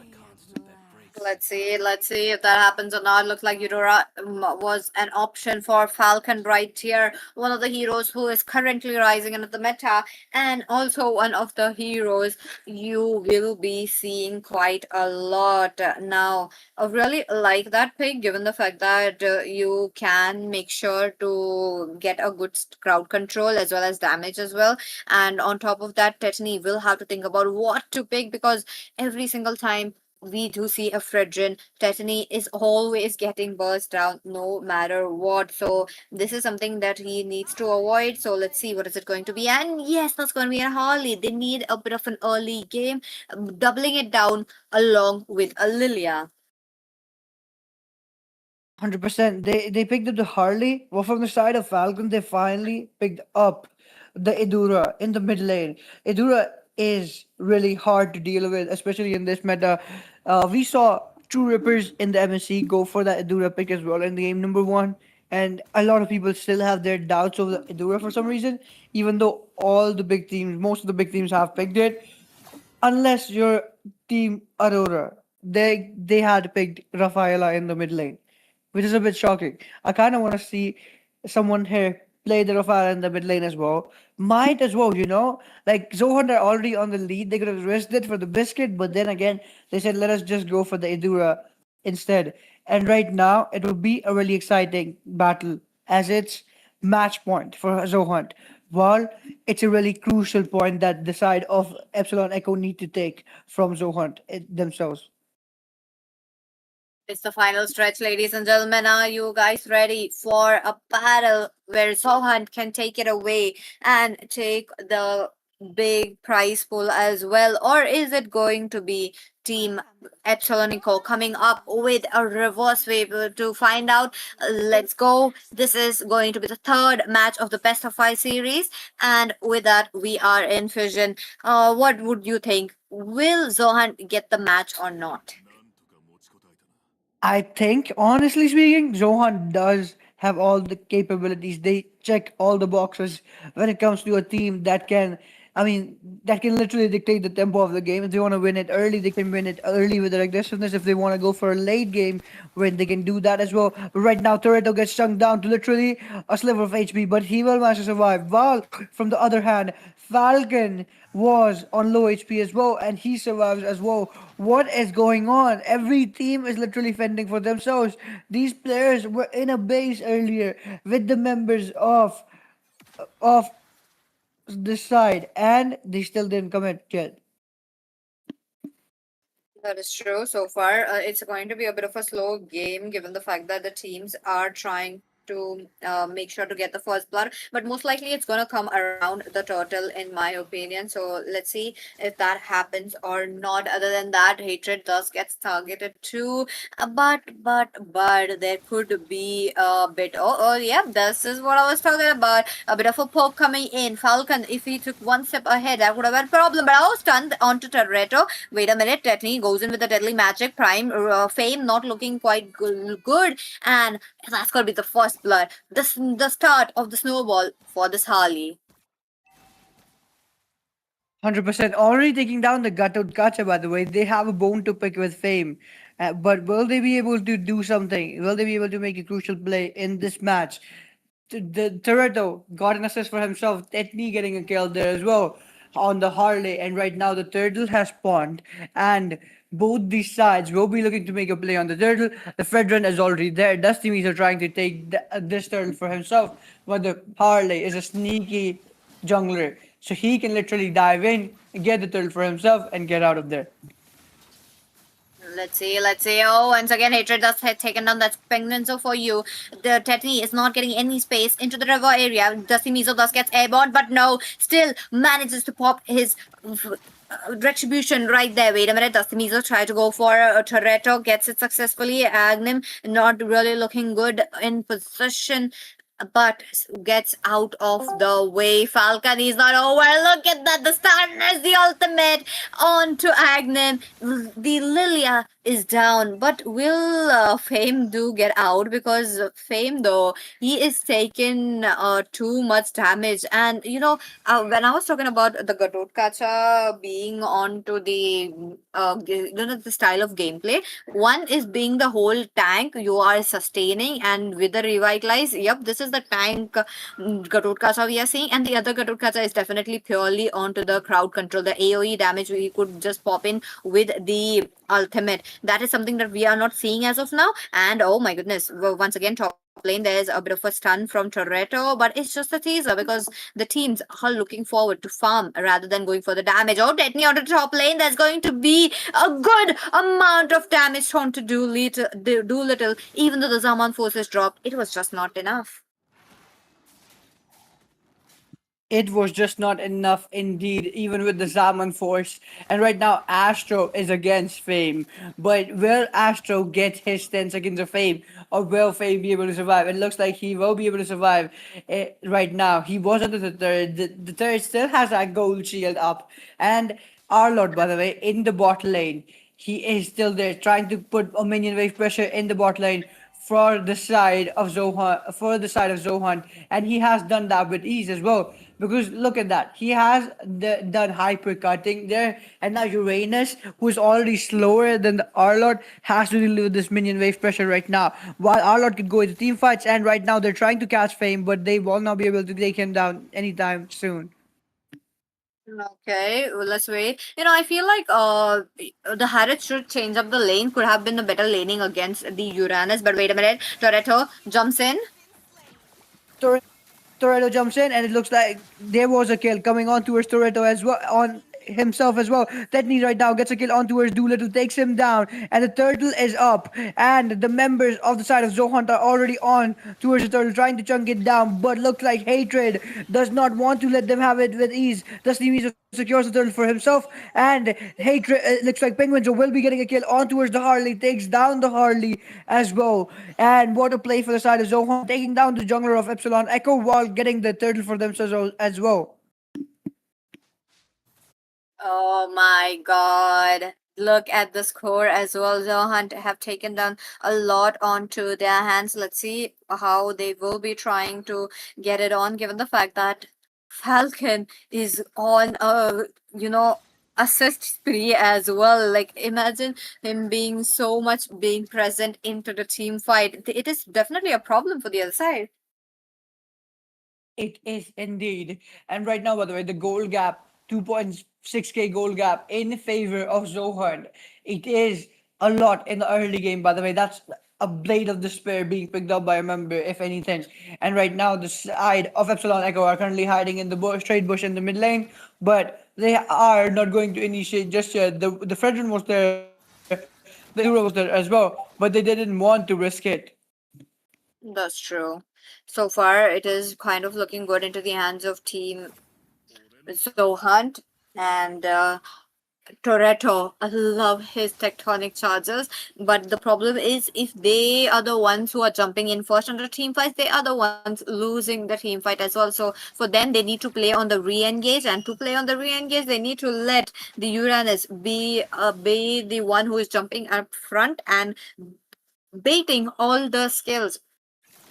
Let's see if that happens or not. Looks like Eudora was an option for Falcon right here. One of the heroes who is currently rising into the meta, and also one of the heroes you will be seeing quite a lot now. I really like that pick, given the fact that you can make sure to get a good crowd control as well as damage as well. And on top of that, Tetany will have to think about what to pick because every single time we do see a Fredrin, Tetany is always getting burst down no matter what. So this is something that he needs to avoid. So let's see what is it going to be. And yes, that's going to be a Harley. They need a bit of an early game, doubling it down along with a Lilia. 100%. They picked up the Harley. Well, from the side of Falcon, they finally picked up the Idura in the mid lane. Idura is really hard to deal with, especially in this meta. We saw True Rippers in the MSC go for that Idura pick as well in the game number one. And a lot of people still have their doubts over the Idura for some reason, even though all the big teams, most of the big teams have picked it, unless you're Team Aurora. They had picked Rafaela in the mid lane, which is a bit shocking. I kind of want to see someone here play the Rafaela in the mid lane as well. Might as well, like Zohan are already on the lead. They could have risked it for the biscuit, but then again, they said let us just go for the Idura instead. And right now, it will be a really exciting battle as it's match point for Zohunt. While it's a really crucial point that the side of Epsilon Echo need to take from Zohunt themselves. It's the final stretch, ladies and gentlemen. Are you guys ready for a battle where Zohan can take it away and take the big prize pool as well? Or is it going to be team Epsilon Eco coming up with a reverse wave to find out. Let's go. This is going to be the third match of the best of five series, and with that, we are in Fusion. What would you think? Will Zohan get the match or not? I think, honestly speaking, Zohan does have all the capabilities. They check all the boxes when it comes to a team that can, I mean, that can literally dictate the tempo of the game. If they want to win it early, they can win it early with their aggressiveness. If they want to go for a late game, when they can do that as well. Right now, Toretto gets sunk down to literally a sliver of HP, but he will manage to survive. While, from the other hand, Falcon was on low HP as well, and he survives as well. What is going on? Every team is literally fending for themselves. These players were in a base earlier with the members of this side, and they still didn't commit yet. That is true. So far, it's going to be a bit of a slow game given the fact that the teams are trying to make sure to get the first blood. But most likely, it's going to come around the turtle, in my opinion. So let's see if that happens or not. Other than that, hatred thus gets targeted too. But there could be a bit. Oh, yeah, this is what I was talking about. A bit of a poke coming in. Falcon, if he took one step ahead, that would have been a problem. But I was stunned onto Toretto. Wait a minute, Tetney goes in with the deadly magic. Prime Fame not looking quite good, and that's gonna be the first blood. The start of the snowball for this Harley. 100%. Already taking down the Gatot Kacha, by the way. They have a bone to pick with Fame. But will they be able to do something? Will they be able to make a crucial play in this match? The Toretto got an assist for himself. Tetney getting a kill there as well on the Harley. And right now the Turtle has spawned. And both these sides will be looking to make a play on the Turtle. The Fredron is already there. Dusty Mees are trying to take this Turtle for himself. But the Harley is a sneaky jungler. So he can literally dive in, get the turtle for himself, and get out of there. Let's see, let's see. Oh, once again, Hatred does have taken down that Penguinzo for you. The Tetney is not getting any space into the river area. Dusty Mizo thus gets airborne, but no, still manages to pop his retribution right there. Wait a minute, Dusty Mizo tried to go for a Toretto, gets it successfully. Agnem not really looking good in position, but gets out of the way. Falcon is not over. Look at that. The Starners, the ultimate on to Agnem. The Lilia is down, but will Fame do get out? Because Fame, though, he is taking too much damage. And when I was talking about the Gatot Kacha being onto the the style of gameplay, one is being the whole tank you are sustaining, and with the revitalize, yep, this is the tank Gatot Kacha we are seeing, and the other Gatot Kacha is definitely purely onto the crowd control, the AoE damage we could just pop in with the ultimate. That is something that we are not seeing as of now. And oh my goodness, once again, top lane, there's a bit of a stun from Toretto, but it's just a teaser because the teams are looking forward to farm rather than going for the damage. Oh, Tetney on the top lane, there's going to be a good amount of damage thrown to Doolittle. Even though the Zaman forces dropped, it was just not enough. It was just not enough indeed, even with the Zaman force. And right now, Astro is against Fame. But will Astro get his 10 seconds of fame? Or will Fame be able to survive? It looks like he will be able to survive right now. He was under the third. The third still has that gold shield up. And our Lord, by the way, in the bot lane. He is still there, trying to put a minion wave pressure in the bot lane for the side of Zohan, and he has done that with ease as well. Because look at that, he has done hyper cutting there, and now Uranus, who is already slower than the Arlord, has to deal with this minion wave pressure right now. While Arlord could go into team fights, and right now they're trying to catch Fame, but they will not be able to take him down anytime soon. Okay, well, let's wait. I feel like the Harrods should change up the lane. Could have been a better laning against the Uranus. But wait a minute, Toretto jumps in. Toretto jumps in, and it looks like there was a kill coming on towards Toretto as well. On himself as well. Tetney right now gets a kill on towards Doolittle, takes him down, and the turtle is up. And the members of the side of Zohunt are already on towards the turtle, trying to chunk it down. But looks like Hatred does not want to let them have it with ease. Thus, Nimizo secures the turtle for himself, and Hatred looks like Penguins will be getting a kill on towards the Harley, takes down the Harley as well. And what a play for the side of Zohan, taking down the jungler of Epsilon Echo while getting the turtle for themselves as well. Oh my god. Look at the score as well. Zohunt have taken down a lot onto their hands. Let's see how they will be trying to get it on, given the fact that Falcon is on a, assist spree as well. Like, imagine him being so much being present into the team fight. It is definitely a problem for the other side. It is indeed. And right now, by the way, the goal gap, 2.6k goal gap in favor of Zohan. It is a lot in the early game, by the way. That's a blade of despair being picked up by a member, if anything. And right now, the side of Epsilon Echo are currently hiding in the trade bush in the mid lane, but they are not going to initiate just yet. The Fredrin was there, the Hero was there as well, but they didn't want to risk it. That's true. So far, it is kind of looking good into the hands of Team Zohunt and Toretto. I love his tectonic charges, but the problem is if they are the ones who are jumping in first on the team fight, they are the ones losing the team fight as well. So for them, they need to play on the re-engage, and to play on the re-engage, they need to let the Uranus be the one who is jumping up front and baiting all the skills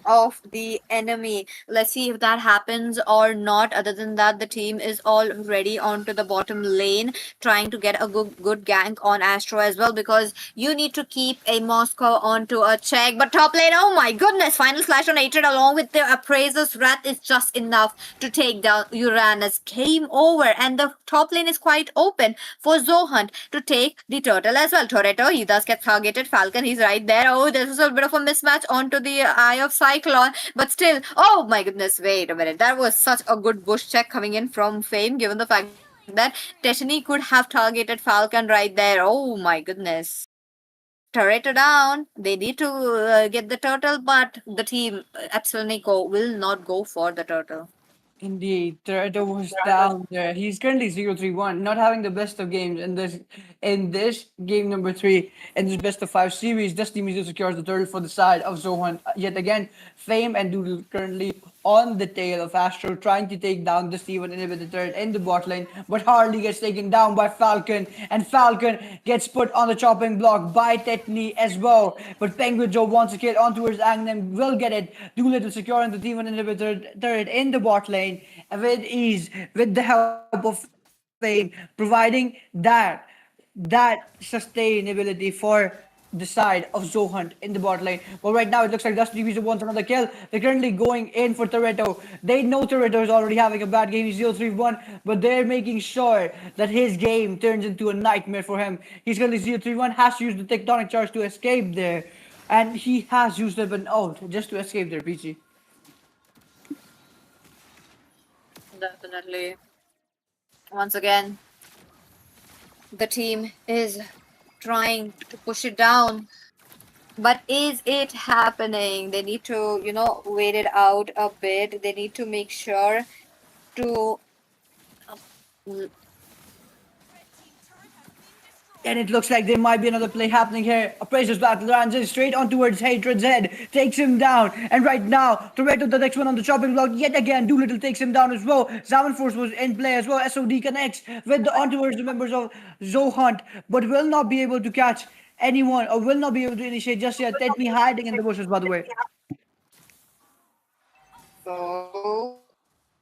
of the enemy. Let's see if that happens or not. Other than that, the team is already onto the bottom lane, trying to get a good gank on Astro as well, because you need to keep a Moscow onto a check. But top lane, oh my goodness, final slash on Atred along with the Appraiser's Wrath is just enough to take down Uranus. Game over, and the top lane is quite open for Zohunt to take the turtle as well. Toretto, he does get targeted. Falcon, he's right there. Oh, this is a bit of a mismatch onto the Eye of Cyclone, but still, oh my goodness, wait a minute. That was such a good bush check coming in from Fame, given the fact that Destiny could have targeted Falcon right there. Oh my goodness. Toretto down. They need to get the turtle, but the team, Epsilon will not go for the turtle. Indeed, Toretto was down there. He's currently 0-3-1, not having the best of games in this game number 3 in this best of 5 series. Dusty Mizu secures the turtle for the side of Zohan. Yet again, Fame and Doodle currently on the tail of Astro, trying to take down the Steven inhibitor turret in the bot lane, but Harley gets taken down by Falcon, and Falcon gets put on the chopping block by Tetney as well. But Penguin Joe wants a kill on towards Agnem, will get it. Doolittle securing the Steven inhibitor turret in the bot lane with ease, with the help of Fame, providing that sustainability for the side of Zohunt in the bot lane. But right now it looks like Dusty Division wants another kill. They're currently going in for Toretto. They know Toretto is already having a bad game. He's 0-3-1, but they're making sure that his game turns into a nightmare for him. He's currently 0-3-1, has to use the tectonic charge to escape there. And he has used up an ult just to escape there, PG. Definitely. Once again, the team is trying to push it down. But is it happening? They need to, wait it out a bit. They need to make sure to. And it looks like there might be another play happening here. Appraiser's battle runs in straight on towards Hatred's head, takes him down. And right now, Toretto, the next one on the chopping block, yet again, Doolittle takes him down as well. Zaman Force was in play as well. SOD connects with the on towards the members of Zohunt, but will not be able to catch anyone or will not be able to initiate just yet. Tetney hiding in the bushes, by the way. So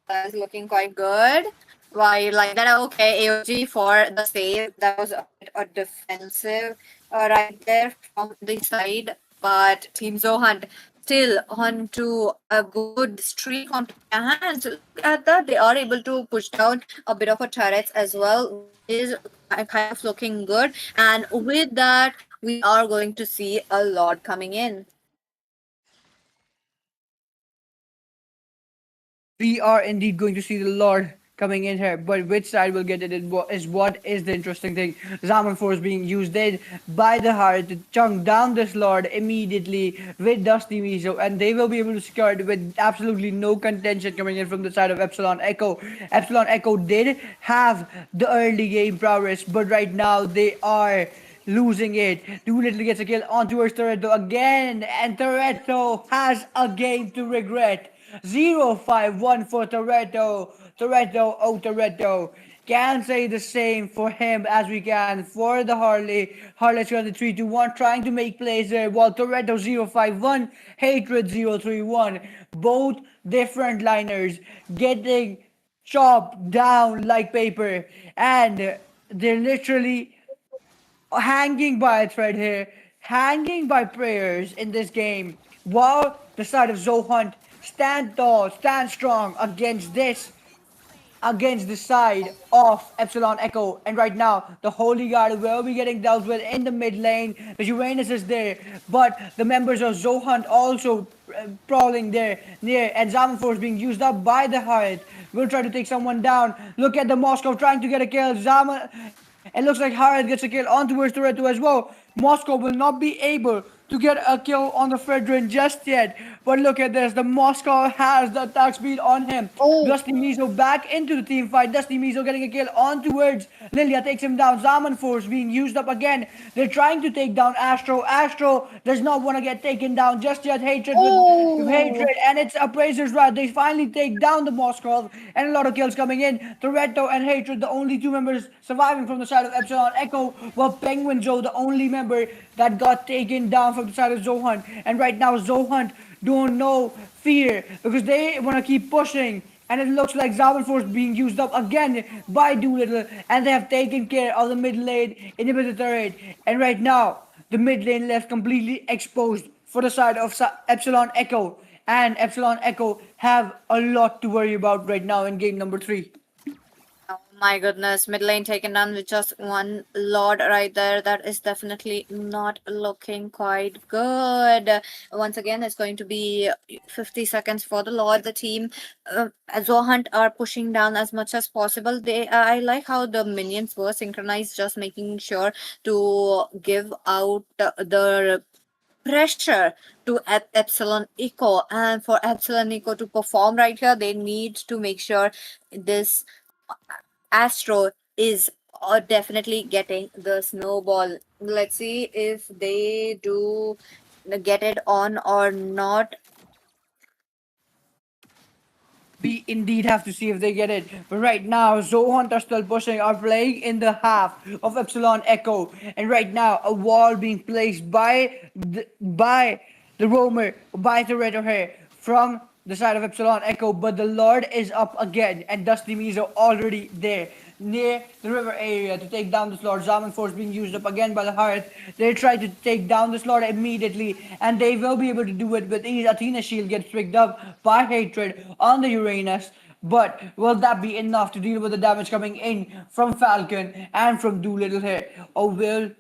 that is looking quite good. Why like that? Okay, AOG for the save. That was a bit of defensive right there from the side. But Team Zohunt still on to a good streak onto their hands. Look at that. They are able to push down a bit of a turrets as well, which is kind of looking good. And with that, we are going to see a lot coming in. We are indeed going to see the Lord coming in here. But which side will get it is the interesting thing. Zaman Force being used in by the Heart to chunk down this Lord immediately with Dusty Mizo, and they will be able to secure it with absolutely no contention coming in from the side of Epsilon Echo. Epsilon Echo did have the early game prowess, but right now they are losing it. Doolittle gets a kill on towards Toretto again, and Toretto has a game to regret. 0-5-1 for Toretto. Toretto, oh Toretto. Can't say the same for him as we can for the Harley. Harley's got the 3-2-1 trying to make plays there, while Toretto 0-5-1, Hatred 0-3-1. Both different liners getting chopped down like paper, and they're literally hanging by a thread here, hanging by prayers in this game, while the side of Zohunt stand tall, stand strong against the side of Epsilon Echo. And right now, the Holy Guard will be getting dealt with in the mid lane. The Uranus is there, but the members of Zohunt also prowling there near, and Zaman Force being used up by the Heart. Will try to take someone down. Look at the Moscow trying to get a kill. Zaman. It looks like Harad gets a kill on towards Toretto as well. Moscow will not be able to get a kill on the Fredrin just yet. But look at this. The Moscow has the attack speed on him. Oh, Dusty Mizo back into the team fight. Dusty Mizo getting a kill on towards Lilia takes him down. Zaman Force being used up again. They're trying to take down Astro. Astro does not want to get taken down just yet. oh, Hatred, and it's Appraiser's Wrath. They finally take down the Moskov, and a lot of kills coming in. Toretto and Hatred, the only two members surviving from the side of Epsilon Echo, while Penguin Joe, the only member that got taken down from the side of Zohunt. And right now, Zohunt don't know fear because they want to keep pushing. And it looks like Zaman Force being used up again by Doolittle, and they have taken care of the mid lane inhibitor turret. And right now, the mid lane left completely exposed for the side of Epsilon Echo. And Epsilon Echo have a lot to worry about right now in game number 3. oh my goodness. Mid lane taken down with just one lord right there. That is definitely not looking quite good. Once again, it's going to be 50 seconds for the lord. The team, Zohunt are pushing down as much as possible. I like how the minions were synchronized, just making sure to give out the pressure to Epsilon Eco, and for Epsilon Eco to perform right here, they need to make sure this Astro is definitely getting the snowball. Let's see if they do get it on or not. We indeed have to see if they get it. But right now, Zohunt are still pushing, are playing in the half of Epsilon Echo. And right now, a wall being placed by the roamer, by the red hair from the side of Epsilon Echo. But the Lord is up again, and Dusty Mizo already there near the river area to take down this Lord. Zaman Force being used up again by the Hearth. They try to take down this Lord immediately, and they will be able to do it with ease. Athena's shield gets picked up by Hatred on the Uranus. But will that be enough to deal with the damage coming in from Falcon and from Doolittle here? Or will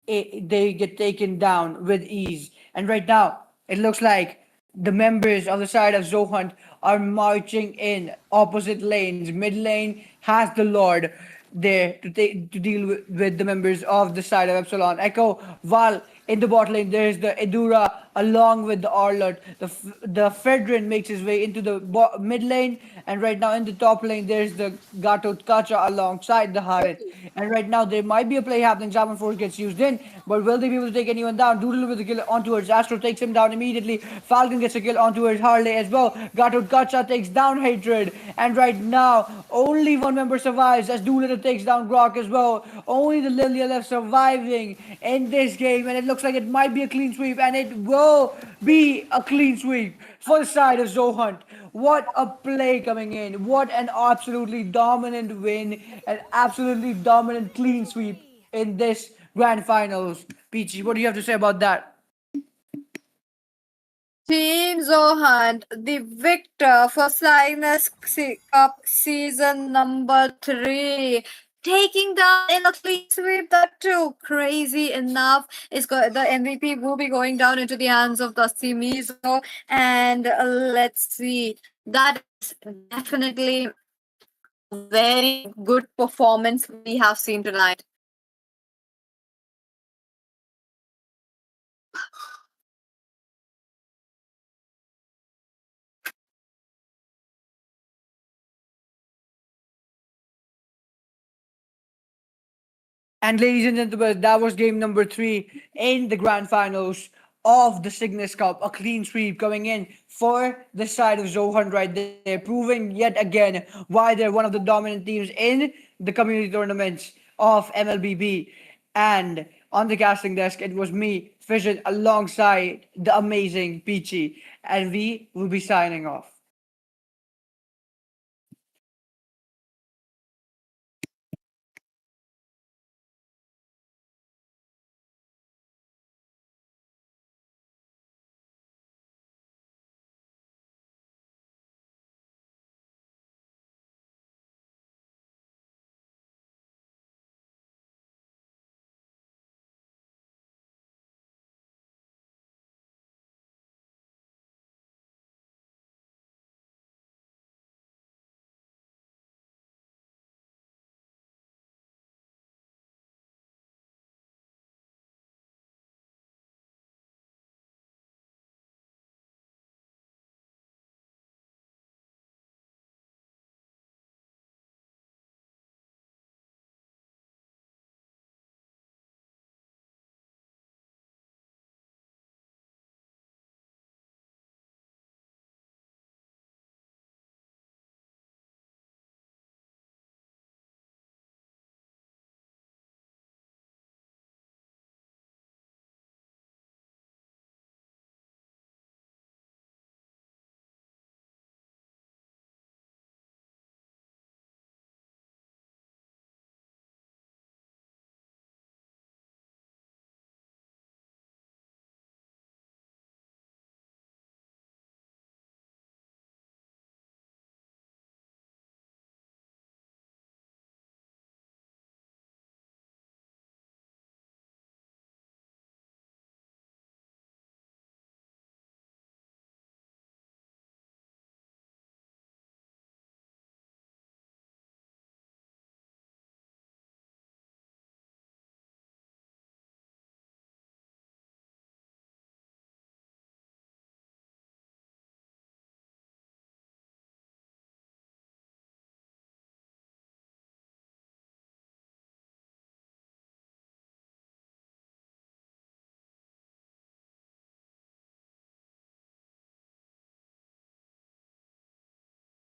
they get taken down with ease? And right now, it looks like the members of the side of Zohunt are marching in opposite lanes. Mid lane has the Lord there to deal with the members of the side of Epsilon Echo, while in the bot lane there's the Edura along with the Arlot. The Fedrin makes his way into the mid lane, and right now in the top lane there's the Gato Kacha alongside the Harit. And right now there might be a play happening. Zaman Force gets used in, but will they be able to take anyone down? Doodle with the kill on towards Astro takes him down immediately. Falcon gets a kill on towards Harley as well. Gato Kacha takes down Hatred, and right now only one member survives as Doolittle takes down Grok as well. Only the Lilia left surviving in this game, and it looks like it might be a clean sweep, and it will be a clean sweep for the side of Zohunt. What a play coming in. What an absolutely dominant win, an absolutely dominant clean sweep in this grand finals. Peachy, what do you have to say about that? Team Zohunt, the victor for Cygnus Cup season number 3. Taking down in a clean sweep, that too crazy enough. The MVP will be going down into the hands of Dusty Mizo, and let's see. That is definitely very good performance we have seen tonight. And ladies and gentlemen, that was game number 3 in the grand finals of the Cygnus Cup. A clean sweep coming in for the side of Zohunt right there, proving yet again why they're one of the dominant teams in the community tournaments of MLBB. And on the casting desk, it was me, Fission, alongside the amazing Peachy. And we will be signing off.